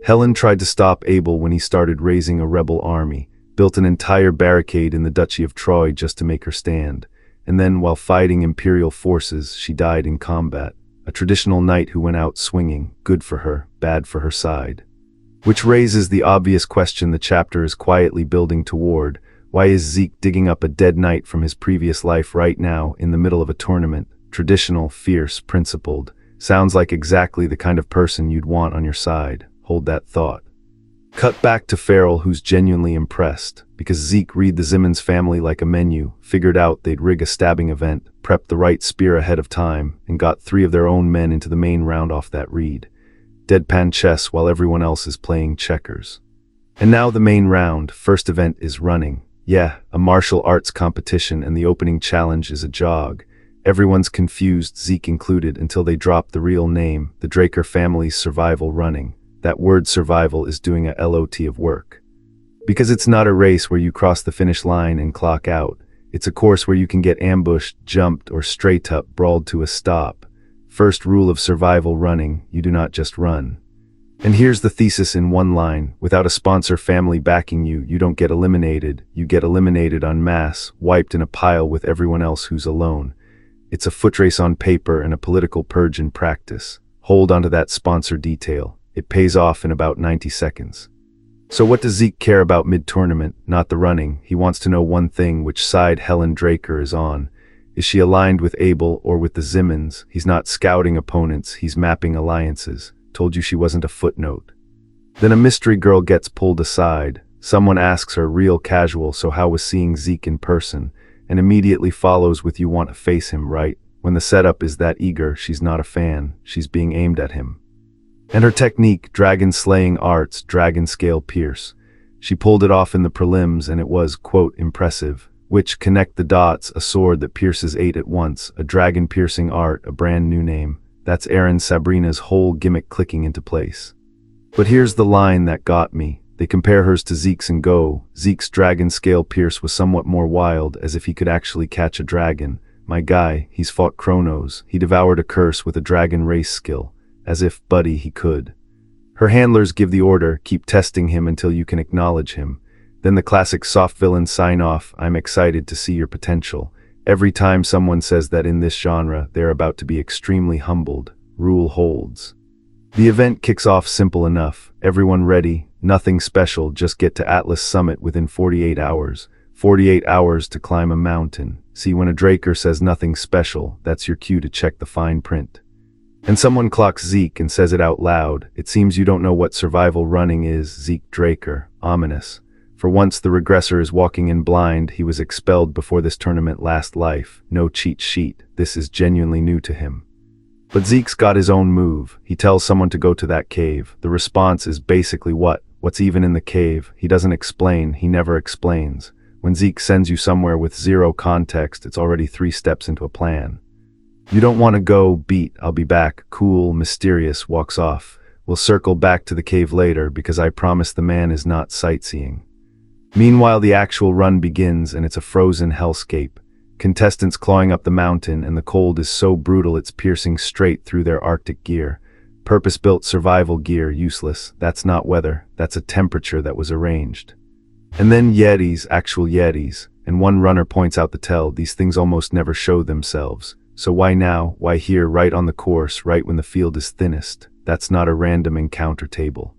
Helen tried to stop Abel when he started raising a rebel army, built an entire barricade in the Duchy of Troy just to make her stand, and then, while fighting imperial forces, she died in combat. A traditional knight who went out swinging, good for her, bad for her side. Which raises the obvious question the chapter is quietly building toward: why is Zeke digging up a dead knight from his previous life right now, in the middle of a tournament? Traditional, fierce, principled. Sounds like exactly the kind of person you'd want on your side. Hold that thought. Cut back to Farrell, who's genuinely impressed, because Zeke read the Zimmons family like a menu, figured out they'd rig a stabbing event, prepped the right spear ahead of time, and got 3 of their own men into the main round off that read. Deadpan chess while everyone else is playing checkers. And now the main round, first event, is running. Yeah, a martial arts competition, and the opening challenge is a jog. Everyone's confused, Zeke included, until they drop the real name, the Draker family's survival running. That word survival is doing a lot of work. Because it's not a race where you cross the finish line and clock out. It's a course where you can get ambushed, jumped, or straight up brawled to a stop. First rule of survival running: you do not just run. And here's the thesis in one line: without a sponsor family backing you, you don't get eliminated. You get eliminated en masse, wiped in a pile with everyone else who's alone. It's a foot race on paper and a political purge in practice. Hold onto that sponsor detail. It pays off in about 90 seconds. So what does Zeke care about mid-tournament? Not the running. He wants to know one thing: which side Helen Draker is on. Is she aligned with Abel or with the Zimmons? He's not scouting opponents, he's mapping alliances. Told you she wasn't a footnote. Then a mystery girl gets pulled aside. Someone asks her, real casual, so how was seeing Zeke in person? And immediately follows with, you want to face him, right? When the setup is that eager, she's not a fan, she's being aimed at him. And her technique, dragon slaying arts, dragon scale pierce. She pulled it off in the prelims, and it was, quote, impressive. Which, connect the dots, a sword that pierces 8 at once, a dragon piercing art, a brand new name. That's Aaron Sabrina's whole gimmick clicking into place. But here's the line that got me. They compare hers to Zeke's and go, Zeke's dragon scale pierce was somewhat more wild, as if he could actually catch a dragon. My guy, he's fought Kronos, he devoured a curse with a dragon race skill. As if, buddy, he could. Her handlers give the order, keep testing him until you can acknowledge him. Then the classic soft villain sign off, I'm excited to see your potential. Every time someone says that in this genre, they're about to be extremely humbled. Rule holds. The event kicks off simple enough. Everyone ready, nothing special, just get to Atlas Summit within 48 hours. 48 hours to climb a mountain. See, when a Draker says nothing special, that's your cue to check the fine print. And someone clocks Zeke and says it out loud. It seems you don't know what survival running is, Zeke Draker. Ominous. For once the regressor is walking in blind. He was expelled before this tournament last life. No cheat sheet. This is genuinely new to him. But Zeke's got his own move. He tells someone to go to that cave. The response is basically what? What's even in the cave? He doesn't explain. He never explains. When Zeke sends you somewhere with 0 context, it's already 3 steps into a plan. You don't want to go, beat, I'll be back, cool, mysterious, walks off. We'll circle back to the cave later because I promise the man is not sightseeing. Meanwhile, the actual run begins and it's a frozen hellscape. Contestants clawing up the mountain, and the cold is so brutal it's piercing straight through their Arctic gear. Purpose-built survival gear, useless. That's not weather, that's a temperature that was arranged. And then Yetis, actual Yetis, and one runner points out the tell, these things almost never show themselves. So why now, why here, right on the course, right when the field is thinnest? That's not a random encounter table.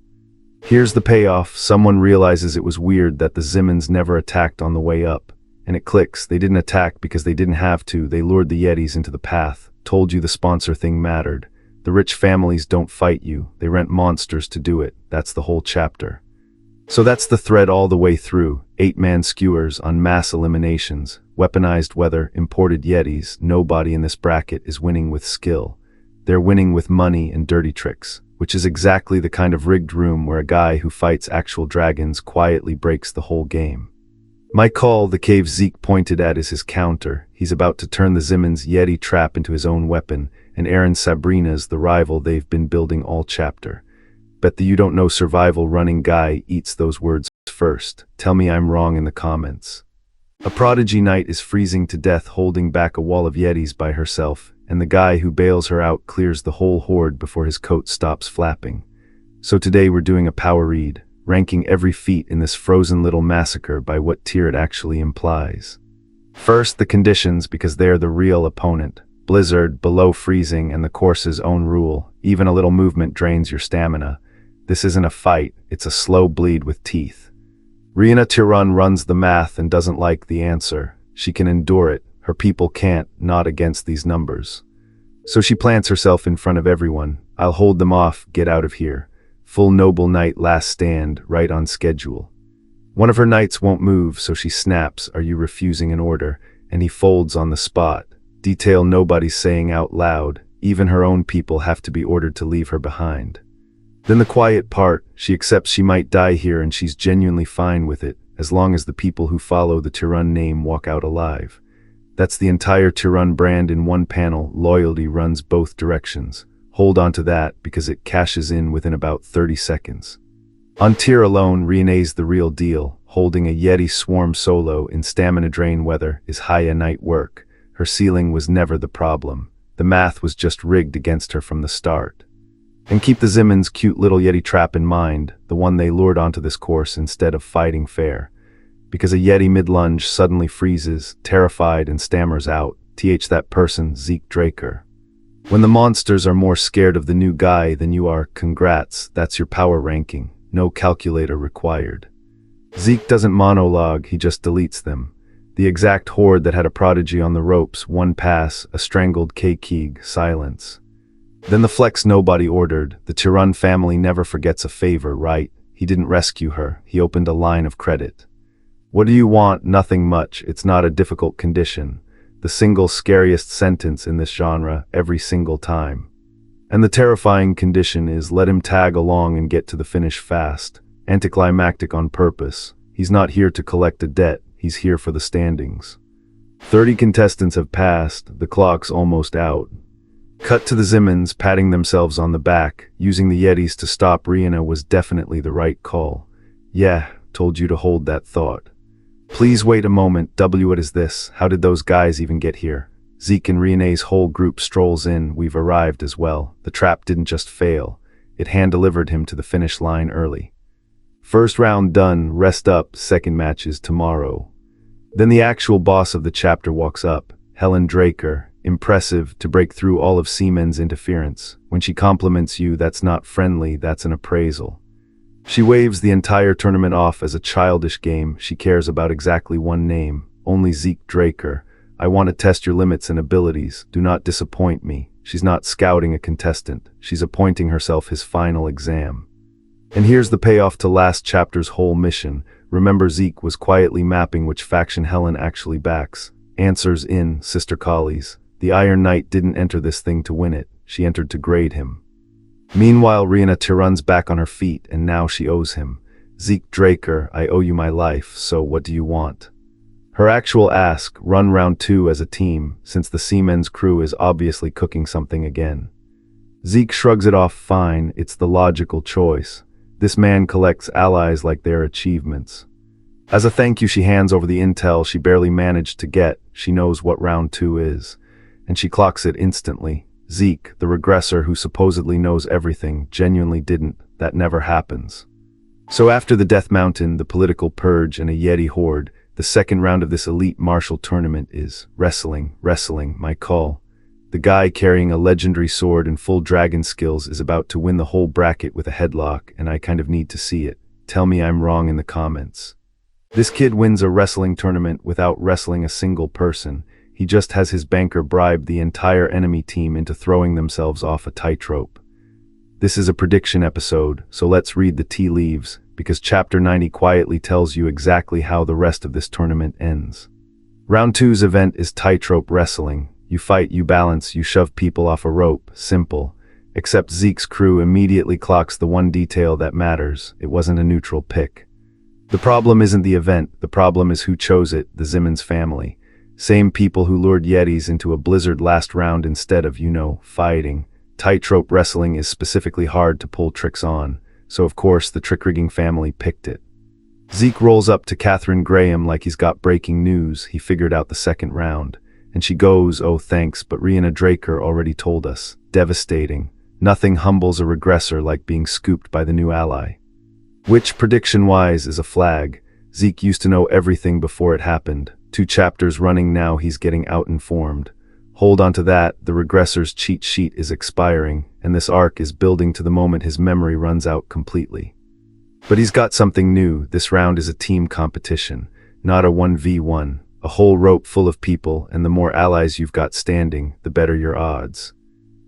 Here's the payoff. Someone realizes it was weird that the Zimmons never attacked on the way up. And it clicks. They didn't attack because they didn't have to. They lured the Yetis into the path. Told you the sponsor thing mattered. The rich families don't fight you. They rent monsters to do it. That's the whole chapter. So that's the thread all the way through. 8-man skewers on mass eliminations, weaponized weather, imported yetis. Nobody in this bracket is winning with skill. They're winning with money and dirty tricks, which is exactly the kind of rigged room where a guy who fights actual dragons quietly breaks the whole game. My call, the cave Zeke pointed at, is his counter. He's about to turn the Zimon's Yeti trap into his own weapon, and Aaron Sabrina's the rival they've been building all chapter. Bet the you don't know survival running guy eats those words first. Tell me I'm wrong in the comments. A prodigy knight is freezing to death holding back a wall of Yetis by herself, and the guy who bails her out clears the whole horde before his coat stops flapping. So today we're doing a power read, ranking every feat in this frozen little massacre by what tier it actually implies. First, the conditions, because they're the real opponent. Blizzard, below freezing, and the course's own rule. Even a little movement drains your stamina. This isn't a fight, it's a slow bleed with teeth. Rihanna Tiran runs the math and doesn't like the answer. She can endure it, her people can't, not against these numbers. So she plants herself in front of everyone. I'll hold them off, get out of here. Full noble knight last stand, right on schedule. One of her knights won't move, so she snaps, "Are you refusing an order?" And he folds on the spot. Detail nobody's saying out loud, even her own people have to be ordered to leave her behind. Then the quiet part, she accepts she might die here and she's genuinely fine with it, as long as the people who follow the Tiran name walk out alive. That's the entire Tiran brand in one panel. Loyalty runs both directions. Hold on to that, because it cashes in within about 30 seconds. On tier alone, Rihanna's the real deal. Holding a Yeti swarm solo in stamina drain weather is high night work. Her ceiling was never the problem. The math was just rigged against her from the start. And keep the Zimon's cute little Yeti trap in mind, the one they lured onto this course instead of fighting fair. Because a Yeti mid-lunge suddenly freezes, terrified, and stammers out, that person, Zeke Draker. When the monsters are more scared of the new guy than you are, congrats, that's your power ranking. No calculator required. Zeke doesn't monologue, he just deletes them. The exact horde that had a prodigy on the ropes, one pass, a strangled K-Keeg, silence. Then the flex nobody ordered. The Tiran family never forgets a favor, right? He didn't rescue her, he opened a line of credit. What do you want? Nothing much, it's not a difficult condition. The single scariest sentence in this genre, every single time. And the terrifying condition is let him tag along and get to the finish fast. Anticlimactic on purpose. He's not here to collect a debt, he's here for the standings. 30 contestants have passed, the clock's almost out. Cut to the Zimons patting themselves on the back. Using the Yetis to stop Rihanna was definitely the right call. Yeah, told you to hold that thought. Please wait a moment, what is this? How did those guys even get here? Zeke and Rihanna's whole group strolls in, we've arrived as well. The trap didn't just fail, it hand-delivered him to the finish line early. First round done, rest up, second match is tomorrow. Then the actual boss of the chapter walks up, Helen Draker. Impressive to break through all of Seaman's interference. When she compliments you, that's not friendly, that's an appraisal. She waves the entire tournament off as a childish game. She cares about exactly one name, only Zeke Draker. I want to test your limits and abilities. Do not disappoint me. She's not scouting a contestant. She's appointing herself his final exam. And here's the payoff to last chapter's whole mission. Remember, Zeke was quietly mapping which faction Helen actually backs. Answers in, sister collies. The Iron Knight didn't enter this thing to win it, she entered to grade him. Meanwhile, Rihanna Tiran's back on her feet, and now she owes him. Zeke Draker, I owe you my life, so what do you want? Her actual ask, run round 2 as a team, since the Seaman's crew is obviously cooking something again. Zeke shrugs it off, fine, it's the logical choice. This man collects allies like their achievements. As a thank you, she hands over the intel she barely managed to get. She knows what round 2 is. And she clocks it instantly. Zeke, the regressor who supposedly knows everything, genuinely didn't. That never happens. So after the Death Mountain, the political purge, and a Yeti horde, the second round of this elite martial tournament is wrestling, my call. The guy carrying a legendary sword and full dragon skills is about to win the whole bracket with a headlock, and I kind of need to see it. Tell me I'm wrong in the comments. This kid wins a wrestling tournament without wrestling a single person. He just has his banker bribe the entire enemy team into throwing themselves off a tightrope. This is a prediction episode, so let's read the tea leaves, because Chapter 90 quietly tells you exactly how the rest of this tournament ends. Round 2's event is tightrope wrestling. You fight, you balance, you shove people off a rope. Simple. Except Zeke's crew immediately clocks the one detail that matters. It wasn't a neutral pick. The problem isn't the event, the problem is who chose it, the Simmons family. Same people who lured Yetis into a blizzard last round instead of, fighting. Tightrope wrestling is specifically hard to pull tricks on, so of course the trick-rigging family picked it. Zeke rolls up to Catherine Graham like he's got breaking news. He figured out the second round. And she goes, "Oh thanks, but Rihanna Draker already told us." Devastating. Nothing humbles a regressor like being scooped by the new ally. Which, prediction-wise, is a flag. Zeke used to know everything before it happened. 2 chapters running now, he's getting out-informed. Hold on to that, the regressor's cheat sheet is expiring, and this arc is building to the moment his memory runs out completely. But he's got something new. This round is a team competition, not a 1v1. A whole rope full of people, and the more allies you've got standing, the better your odds.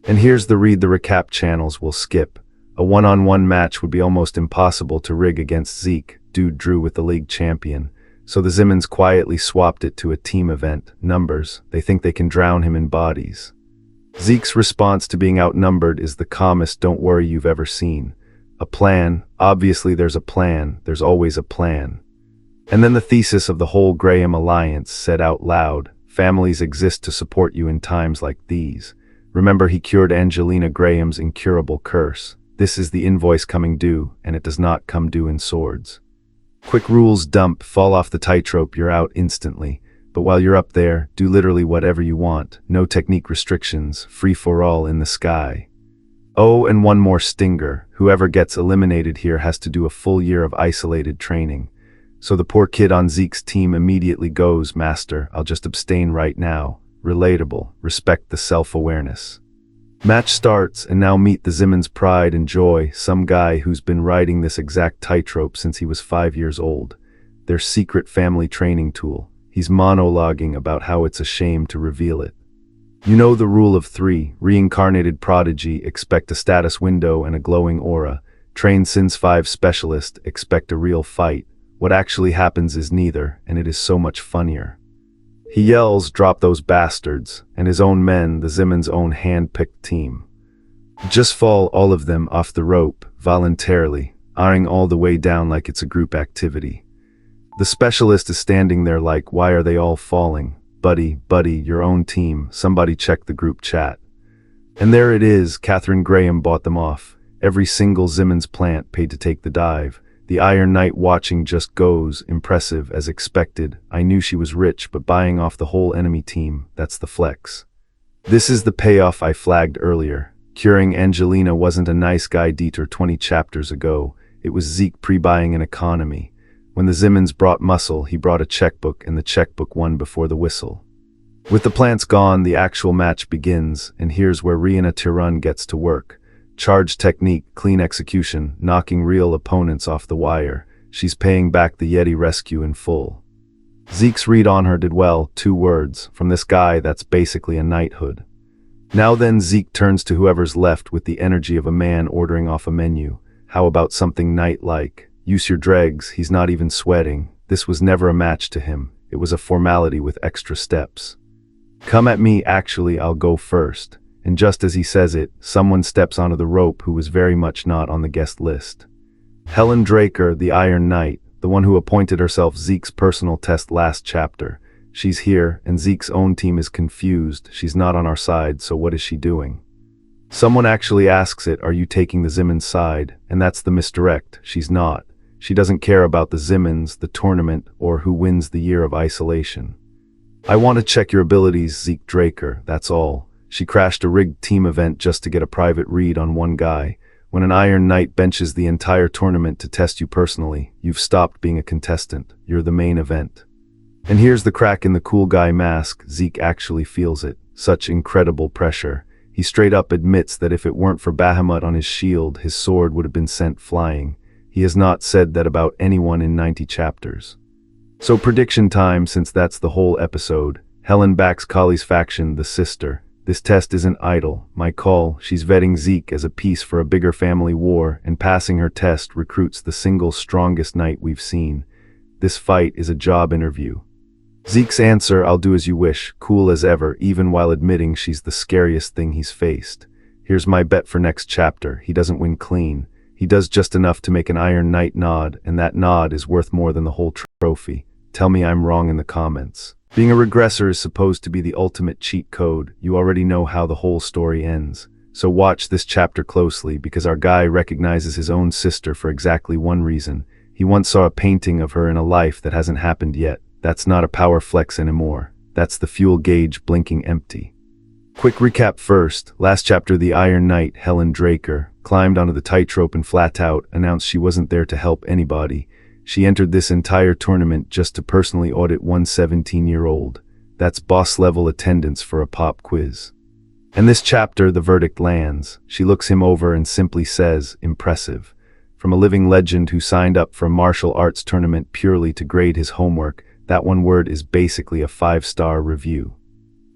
And here's the read the recap channels we'll skip. A one-on-one match would be almost impossible to rig against Zeke. Dude drew with the league champion. So the Simmons quietly swapped it to a team event. Numbers. They think they can drown him in bodies. Zeke's response to being outnumbered is the calmest "don't worry" you've ever seen. A plan. Obviously there's a plan. There's always a plan. And then the thesis of the whole Graham alliance said out loud, families exist to support you in times like these. Remember, he cured Angelina Graham's incurable curse. This is the invoice coming due, and it does not come due in swords. Quick rules dump, fall off the tightrope, you're out instantly. But while you're up there, do literally whatever you want. No technique restrictions, free for all in the sky. Oh, and one more stinger. Whoever gets eliminated here has to do a full year of isolated training. So the poor kid on Zeke's team immediately goes, "Master, I'll just abstain right now." Relatable. Respect the self-awareness. Match starts, and now meet the Simmons' pride and joy, some guy who's been riding this exact tightrope since he was 5 years old. Their secret family training tool. He's monologuing about how it's a shame to reveal it. You know the rule of 3, reincarnated prodigy, expect a status window and a glowing aura. Trained Sins 5 specialist, expect a real fight. What actually happens is neither, and it is so much funnier. He yells, "Drop those bastards," and his own men, the Simmons' own hand-picked team, just fall, all of them, off the rope, voluntarily, eyeing all the way down like it's a group activity. The specialist is standing there like, why are they all falling? Buddy, your own team, somebody check the group chat. And there it is, Catherine Graham bought them off. Every single Simmons plant paid to take the dive. The Iron Knight watching just goes, impressive as expected. I knew she was rich, but buying off the whole enemy team, that's the flex. This is the payoff I flagged earlier. Curing Angelina wasn't a nice guy detour 20 chapters ago. It was Zeke pre-buying an economy. When the Simmons brought muscle, he brought a checkbook, and the checkbook won before the whistle. With the plants gone, the actual match begins, and here's where Rihanna Tirun gets to work. Charge technique, clean execution, knocking real opponents off the wire. She's paying back the Yeti rescue in full. Zeke's read on her did well, 2 words. From this guy, that's basically a knighthood. Now then, Zeke turns to whoever's left with the energy of a man ordering off a menu. How about something knight-like? Use your dregs, he's not even sweating. This was never a match to him. It was a formality with extra steps. Come at me, actually, I'll go first. And just as he says it, someone steps onto the rope who was very much not on the guest list. Helen Draker, the Iron Knight, the one who appointed herself Zeke's personal test last chapter. She's here, and Zeke's own team is confused. She's not on our side, so what is she doing? Someone actually asks it, are you taking the Simmons side? And that's the misdirect. She's not. She doesn't care about the Simmons, the tournament, or who wins the year of isolation. I want to check your abilities, Zeke Draker, that's all. She crashed a rigged team event just to get a private read on one guy. When an Iron Knight benches the entire tournament to test you personally, you've stopped being a contestant. You're the main event. And here's the crack in the cool guy mask. Zeke actually feels it. Such incredible pressure. He straight up admits that if it weren't for Bahamut on his shield, his sword would have been sent flying. He has not said that about anyone in 90 chapters. So prediction time, since that's the whole episode. Helen backs Kali's faction, the sister. This test isn't idle. My call, she's vetting Zeke as a piece for a bigger family war, and passing her test recruits the single strongest knight we've seen. This fight is a job interview. Zeke's answer, I'll do as you wish, cool as ever, even while admitting she's the scariest thing he's faced. Here's my bet for next chapter. He doesn't win clean. He does just enough to make an Iron Knight nod, and that nod is worth more than the whole trophy. Tell me I'm wrong in the comments. Being a regressor is supposed to be the ultimate cheat code. You already know how the whole story ends. So watch this chapter closely, because our guy recognizes his own sister for exactly one reason. He once saw a painting of her in a life that hasn't happened yet. That's not a power flex anymore. That's the fuel gauge blinking empty. Quick recap first. Last chapter, the Iron Knight, Helen Draker, climbed onto the tightrope and flat out announced she wasn't there to help anybody. She entered this entire tournament just to personally audit one 17-year-old. That's boss-level attendance for a pop quiz. And this chapter, the verdict lands. She looks him over and simply says, impressive. From a living legend who signed up for a martial arts tournament purely to grade his homework, that one word is basically a 5-star review.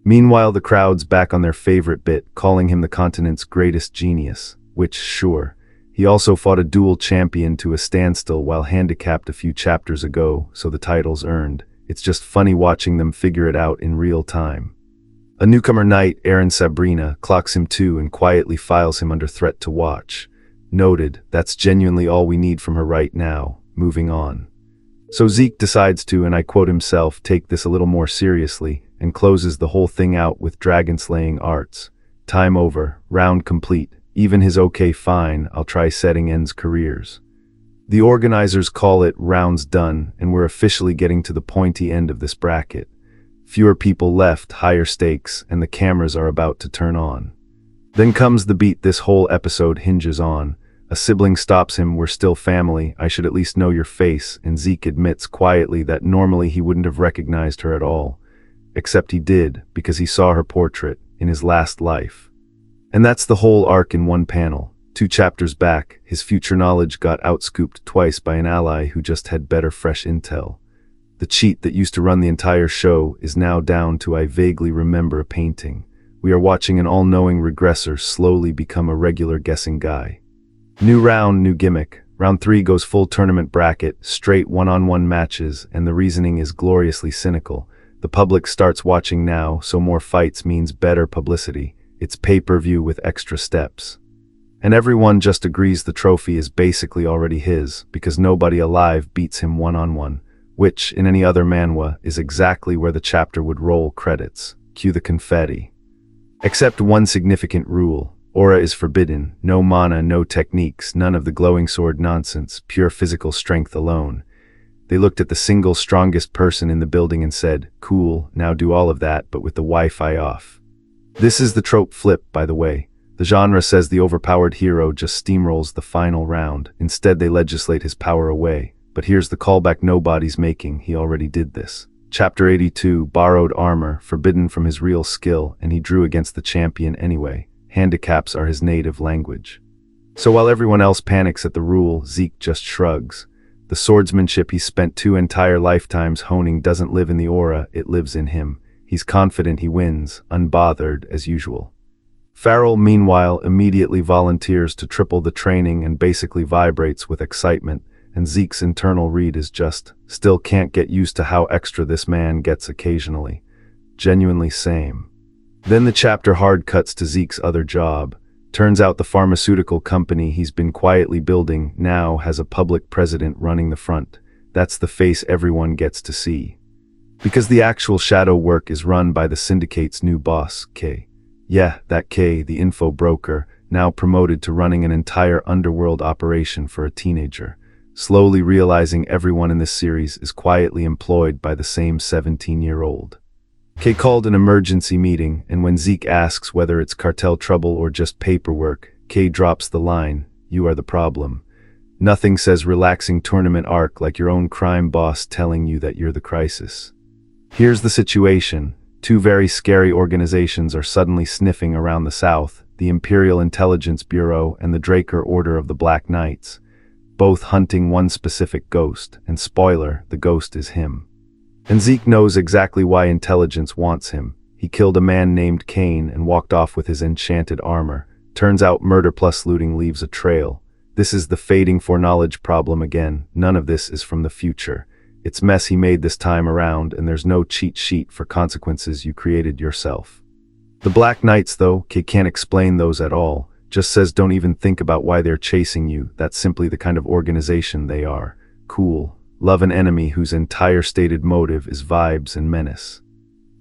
Meanwhile, the crowd's back on their favorite bit, calling him the continent's greatest genius, which, sure. He also fought a dual champion to a standstill while handicapped a few chapters ago, so the title's earned. It's just funny watching them figure it out in real time. A newcomer knight, Aaron Sabrina, clocks him too and quietly files him under threat to watch. Noted, that's genuinely all we need from her right now. Moving on. So Zeke decides to, and I quote himself, take this a little more seriously, and closes the whole thing out with dragon-slaying arts. Time over, round complete. Even his okay fine, I'll try setting ends careers. The organizers call it rounds done, and we're officially getting to the pointy end of this bracket. Fewer people left, higher stakes, and the cameras are about to turn on. Then comes the beat this whole episode hinges on. A sibling stops him, we're still family, I should at least know your face, and Zeke admits quietly that normally he wouldn't have recognized her at all. Except he did, because he saw her portrait in his last life. And that's the whole arc in one panel. 2 chapters back, his future knowledge got outscooped twice by an ally who just had better fresh intel. The cheat that used to run the entire show is now down to I vaguely remember a painting. We are watching an all-knowing regressor slowly become a regular guessing guy. New round, new gimmick. Round 3 goes full tournament bracket, straight one-on-one matches, and the reasoning is gloriously cynical. The public starts watching now, so more fights means better publicity. It's pay-per-view with extra steps. And everyone just agrees the trophy is basically already his, because nobody alive beats him one-on-one, which, in any other manhwa, is exactly where the chapter would roll credits. Cue the confetti. Except one significant rule. Aura is forbidden. No mana, no techniques, none of the glowing sword nonsense, pure physical strength alone. They looked at the single strongest person in the building and said, cool, now do all of that, but with the Wi-Fi off. This is the trope flip, by the way. The genre says the overpowered hero just steamrolls the final round. Instead, they legislate his power away. But here's the callback nobody's making. He already did this. Chapter 82, borrowed armor, forbidden from his real skill, and he drew against the champion anyway. Handicaps are his native language. So while everyone else panics at the rule, Zeke just shrugs. The swordsmanship he spent 2 entire lifetimes honing doesn't live in the aura, it lives in him. He's confident he wins, unbothered as usual. Farrell, meanwhile, immediately volunteers to triple the training and basically vibrates with excitement, and Zeke's internal read is just, still can't get used to how extra this man gets occasionally. Genuinely same. Then the chapter hard cuts to Zeke's other job. Turns out the pharmaceutical company he's been quietly building now has a public president running the front. That's the face everyone gets to see. Because the actual shadow work is run by the syndicate's new boss, K. Yeah, that K, the info broker, now promoted to running an entire underworld operation for a teenager, slowly realizing everyone in this series is quietly employed by the same 17-year-old. K called an emergency meeting, and when Zeke asks whether it's cartel trouble or just paperwork, K drops the line, "You are the problem." Nothing says relaxing tournament arc like your own crime boss telling you that you're the crisis. Here's the situation. 2 very scary organizations are suddenly sniffing around the South, the Imperial Intelligence Bureau and the Draker Order of the Black Knights, both hunting one specific ghost, and spoiler, the ghost is him. And Zeke knows exactly why intelligence wants him. He killed a man named Cain and walked off with his enchanted armor. Turns out murder plus looting leaves a trail. This is the fading foreknowledge problem again. None of this is from the future. It's mess he made this time around, and there's no cheat sheet for consequences you created yourself. The Black Knights, though, can't explain those at all. Just says don't even think about why they're chasing you. That's simply the kind of organization they are. Cool. Love an enemy whose entire stated motive is vibes and menace.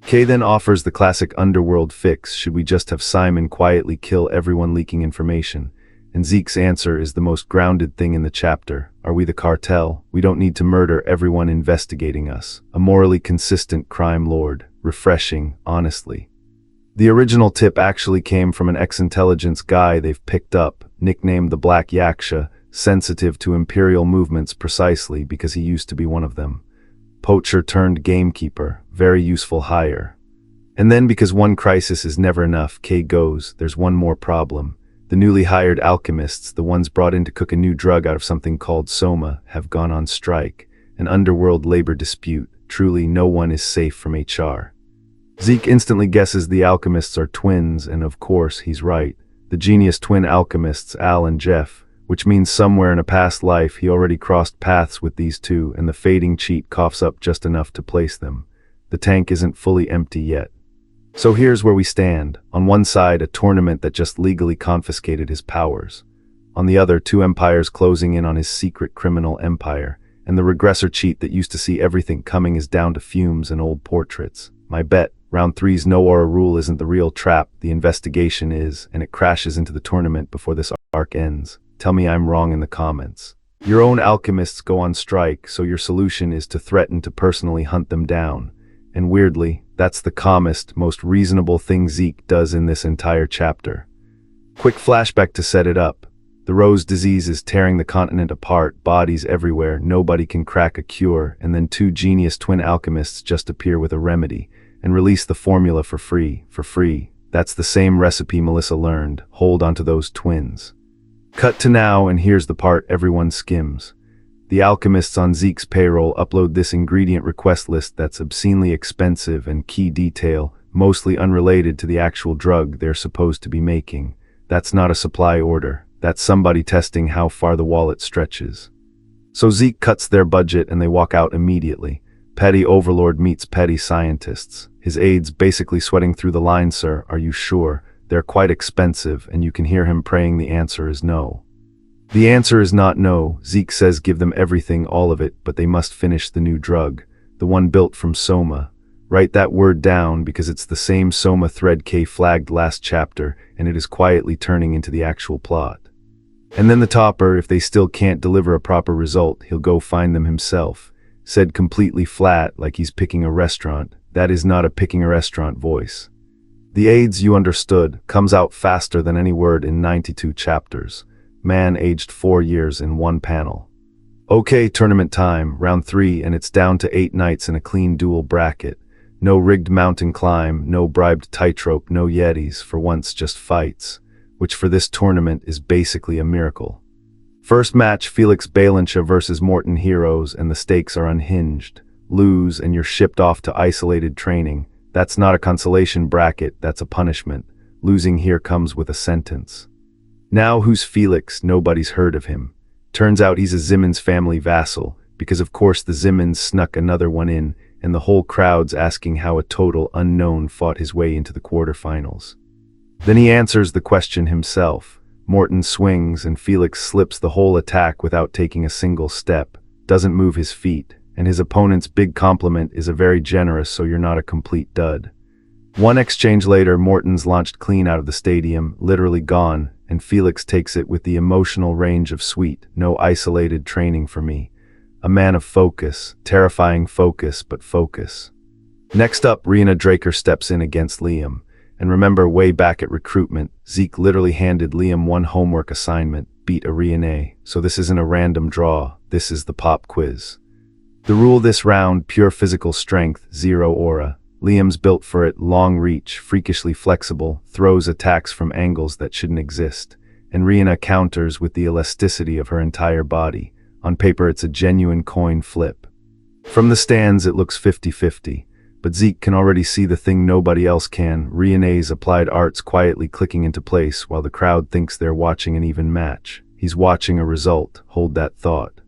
Kay then offers the classic underworld fix: should we just have Simon quietly kill everyone leaking information? And Zeke's answer is the most grounded thing in the chapter. Are we the cartel? We don't need to murder everyone investigating us. A morally consistent crime lord. Refreshing, honestly. The original tip actually came from an ex-intelligence guy they've picked up, nicknamed the Black Yaksha, sensitive to imperial movements precisely because he used to be one of them. Poacher turned gamekeeper, very useful hire. And then because one crisis is never enough, Kay goes, there's one more problem. The newly hired alchemists, the ones brought in to cook a new drug out of something called soma, have gone on strike. An underworld labor dispute. Truly no one is safe from HR. Zeke instantly guesses the alchemists are twins, and of course he's right. The genius twin alchemists, Al and Jeff, which means somewhere in a past life he already crossed paths with these two, and the fading cheat coughs up just enough to place them. The tank isn't fully empty yet. So here's where we stand. On one side, a tournament that just legally confiscated his powers. On the other, two empires closing in on his secret criminal empire, and the regressor cheat that used to see everything coming is down to fumes and old portraits. My bet, round 3's no aura rule isn't the real trap, the investigation is, and it crashes into the tournament before this arc ends. Tell me I'm wrong in the comments. Your own alchemists go on strike, so your solution is to threaten to personally hunt them down. And weirdly, that's the calmest, most reasonable thing Zeke does in this entire chapter. Quick flashback to set it up. The Rose disease is tearing the continent apart, bodies everywhere, nobody can crack a cure, and then two genius twin alchemists just appear with a remedy, and release the formula for free. That's the same recipe Melissa learned. Hold onto those twins. Cut to now, and here's the part everyone skims. The alchemists on Zeke's payroll upload this ingredient request list that's obscenely expensive and key detail, mostly unrelated to the actual drug they're supposed to be making. That's not a supply order. That's somebody testing how far the wallet stretches. So Zeke cuts their budget and they walk out immediately. Petty overlord meets petty scientists. His aides basically sweating through the line, sir, are you sure? They're quite expensive, and you can hear him praying the answer is no. The answer is not no. Zeke says give them everything, all of it, but they must finish the new drug. The one built from soma. Write that word down because it's the same soma thread Kay flagged last chapter, and it is quietly turning into the actual plot. And then the topper, if they still can't deliver a proper result, he'll go find them himself. Said completely flat, like he's picking a restaurant. That is not a picking a restaurant voice. The aids, you understood, comes out faster than any word in 92 chapters. Man aged 4 years in one panel. Okay, tournament time, round 3, and it's down to 8 knights in a clean dual bracket. No rigged mountain climb, no bribed tightrope, no yetis, for once just fights, which for this tournament is basically a miracle. First match, Felix Balancha versus Morton Heroes, and the stakes are unhinged. Lose and you're shipped off to isolated training. That's not a consolation bracket, that's a punishment. Losing here comes with a sentence. Now who's Felix? Nobody's heard of him. Turns out he's a Zimmons family vassal, because of course the Zimmons snuck another one in, and the whole crowd's asking how a total unknown fought his way into the quarterfinals. Then he answers the question himself. Morton swings and Felix slips the whole attack without taking a single step, doesn't move his feet, and his opponent's big compliment is a very generous so you're not a complete dud. One exchange later, Morton's launched clean out of the stadium, literally gone, and Felix takes it with the emotional range of sweet, no isolated training for me. A man of focus, terrifying focus, but focus. Next up, Rihanna Draker steps in against Liam. And remember, way back at recruitment, Zeke literally handed Liam one homework assignment, beat Rihanna. So this isn't a random draw, this is the pop quiz. The rule this round, pure physical strength, 0 aura. Liam's built for it, long reach, freakishly flexible, throws attacks from angles that shouldn't exist. And Rihanna counters with the elasticity of her entire body. On paper it's a genuine coin flip. From the stands it looks 50-50. but Zeke can already see the thing nobody else can, Rienne's applied arts quietly clicking into place while the crowd thinks they're watching an even match. He's watching a result, hold that thought.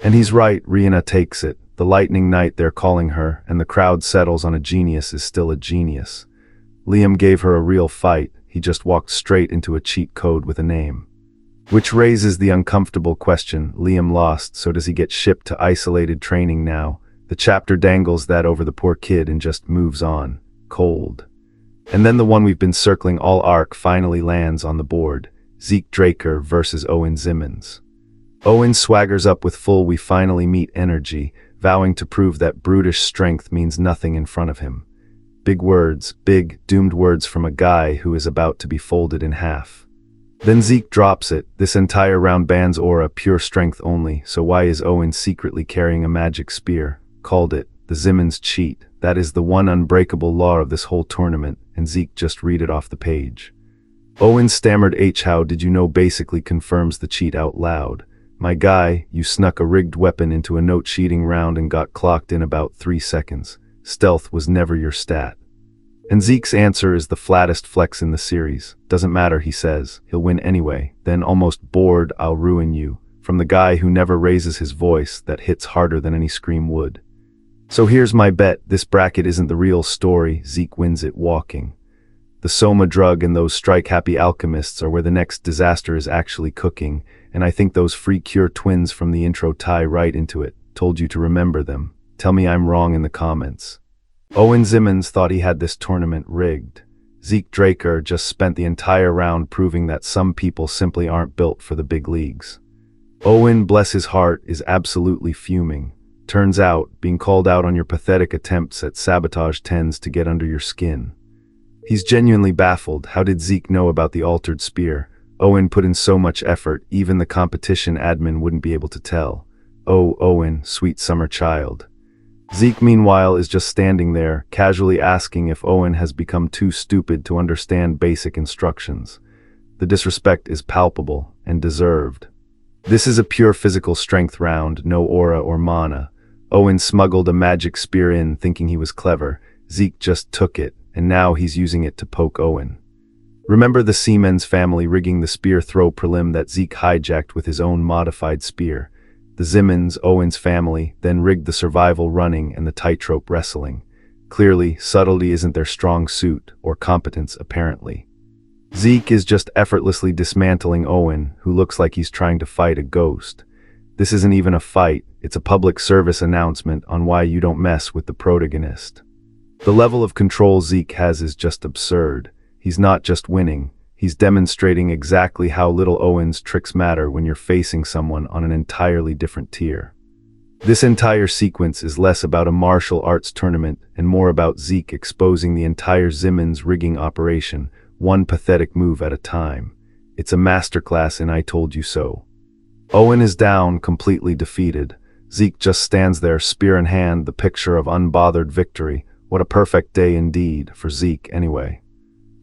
And he's right, Rihanna takes it. The lightning knight they're calling her, and the crowd settles on a genius is still a genius. Liam gave her a real fight, he just walked straight into a cheat code with a name. Which raises the uncomfortable question, Liam lost, so does he get shipped to isolated training now? The chapter dangles that over the poor kid and just moves on, cold. And then the one we've been circling all arc finally lands on the board, Zeke Draker versus Owen Zimmons. Owen swaggers up with full we finally meet energy, vowing to prove that brutish strength means nothing in front of him. Big words, big, doomed words from a guy who is about to be folded in half. Then Zeke drops it, this entire round band's aura pure strength only, so why is Owen secretly carrying a magic spear? Called it, the Zimmons cheat, that is the one unbreakable law of this whole tournament, and Zeke just read it off the page. Owen stammered how did you know basically confirms the cheat out loud. My guy, you snuck a rigged weapon into a note-cheating round and got clocked in about 3 seconds. Stealth was never your stat. And Zeke's answer is the flattest flex in the series. Doesn't matter, he says. He'll win anyway. Then almost bored, I'll ruin you. From the guy who never raises his voice, that hits harder than any scream would. So here's my bet, this bracket isn't the real story, Zeke wins it walking. The Soma drug and those strike-happy alchemists are where the next disaster is actually cooking, and I think those free cure twins from the intro tie right into it. Told you to remember them. Tell me I'm wrong in the comments. Owen Zimmons thought he had this tournament rigged. Zeke Draker just spent the entire round proving that some people simply aren't built for the big leagues. Owen, bless his heart, is absolutely fuming. Turns out, being called out on your pathetic attempts at sabotage tends to get under your skin. He's genuinely baffled. How did Zeke know about the altered spear? Owen put in so much effort, even the competition admin wouldn't be able to tell. Oh, Owen, sweet summer child. Zeke, meanwhile, is just standing there, casually asking if Owen has become too stupid to understand basic instructions. The disrespect is palpable, and deserved. This is a pure physical strength round, no aura or mana. Owen smuggled a magic spear in, thinking he was clever. Zeke just took it, and now he's using it to poke Owen. Remember the Siemens family rigging the spear throw prelim that Zeke hijacked with his own modified spear. The Zimmons, Owen's family, then rigged the survival running and the tightrope wrestling. Clearly, subtlety isn't their strong suit, or competence apparently. Zeke is just effortlessly dismantling Owen, who looks like he's trying to fight a ghost. This isn't even a fight, it's a public service announcement on why you don't mess with the protagonist. The level of control Zeke has is just absurd. He's not just winning, he's demonstrating exactly how little Owen's tricks matter when you're facing someone on an entirely different tier. This entire sequence is less about a martial arts tournament and more about Zeke exposing the entire Zimmons rigging operation, one pathetic move at a time. It's a masterclass in I told you so. Owen is down, completely defeated. Zeke just stands there, spear in hand, the picture of unbothered victory. What a perfect day indeed, for Zeke anyway.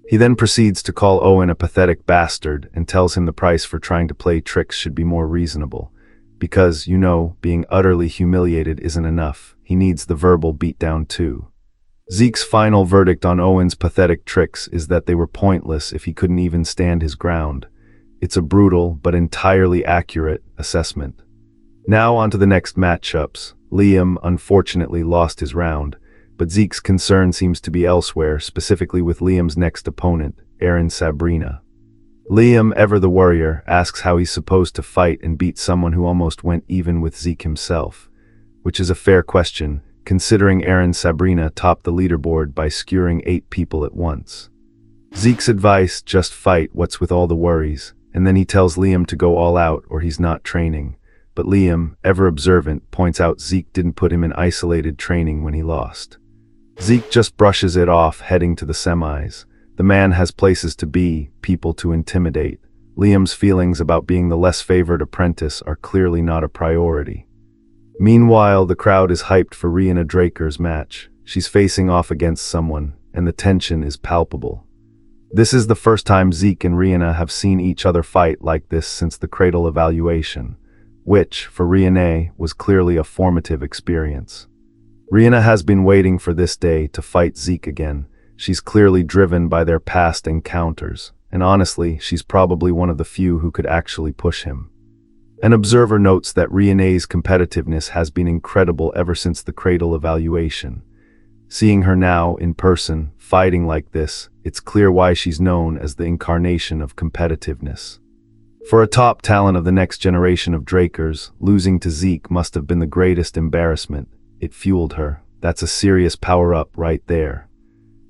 He then proceeds to call Owen a pathetic bastard and tells him the price for trying to play tricks should be more reasonable. Because, you know, being utterly humiliated isn't enough. He needs the verbal beatdown too. Zeke's final verdict on Owen's pathetic tricks is that they were pointless if he couldn't even stand his ground. It's a brutal, but entirely accurate, assessment. Now on to the next matchups. Liam unfortunately lost his round, but Zeke's concern seems to be elsewhere, specifically with Liam's next opponent, Aaron Sabrina. Liam, ever the warrior, asks how he's supposed to fight and beat someone who almost went even with Zeke himself, which is a fair question, considering Aaron Sabrina topped the leaderboard by skewering 8 people at once. Zeke's advice, just fight, what's with all the worries, and then he tells Liam to go all out or he's not training. But Liam, ever observant, points out Zeke didn't put him in isolated training when he lost. Zeke just brushes it off, heading to the semis. The man has places to be, people to intimidate. Liam's feelings about being the less favored apprentice are clearly not a priority. Meanwhile, the crowd is hyped for Rihanna Draker's match. She's facing off against someone, and the tension is palpable. This is the first time Zeke and Rihanna have seen each other fight like this since the Cradle evaluation, which, for Rihanna, was clearly a formative experience. Rihanna has been waiting for this day to fight Zeke again. She's clearly driven by their past encounters, and honestly, she's probably one of the few who could actually push him. An observer notes that Rihanna's competitiveness has been incredible ever since the cradle evaluation. Seeing her now, in person, fighting like this, it's clear why she's known as the incarnation of competitiveness. For a top talent of the next generation of Drakers, losing to Zeke must have been the greatest embarrassment. It fueled her. That's a serious power-up right there.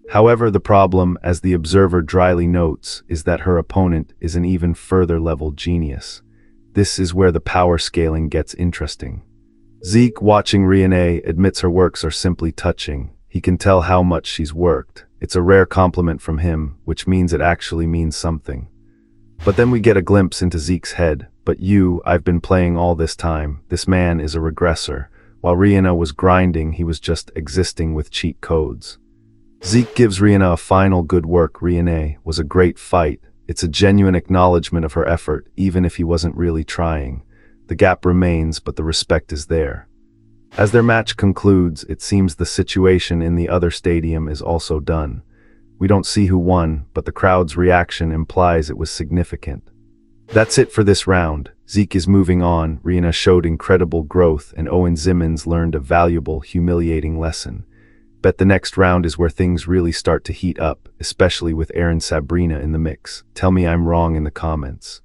However, the problem, as the observer dryly notes, is that her opponent is an even further level genius. This is where the power scaling gets interesting. Zeke, watching Rihanna, admits her works are simply touching. He can tell how much she's worked. It's a rare compliment from him, which means it actually means something. But then we get a glimpse into Zeke's head. But I've been playing all this time. This man is a regressor. While Rihanna was grinding, he was just existing with cheat codes. Zeke gives Rihanna a final good work. Rihanna was a great fight. It's a genuine acknowledgement of her effort, even if he wasn't really trying. The gap remains, but the respect is there. As their match concludes, it seems the situation in the other stadium is also done. We don't see who won, but the crowd's reaction implies it was significant. That's it for this round. Zeke is moving on, Rihanna showed incredible growth, and Owen Zimmons learned a valuable, humiliating lesson. Bet the next round is where things really start to heat up, especially with Aaron Sabrina in the mix. Tell me I'm wrong in the comments.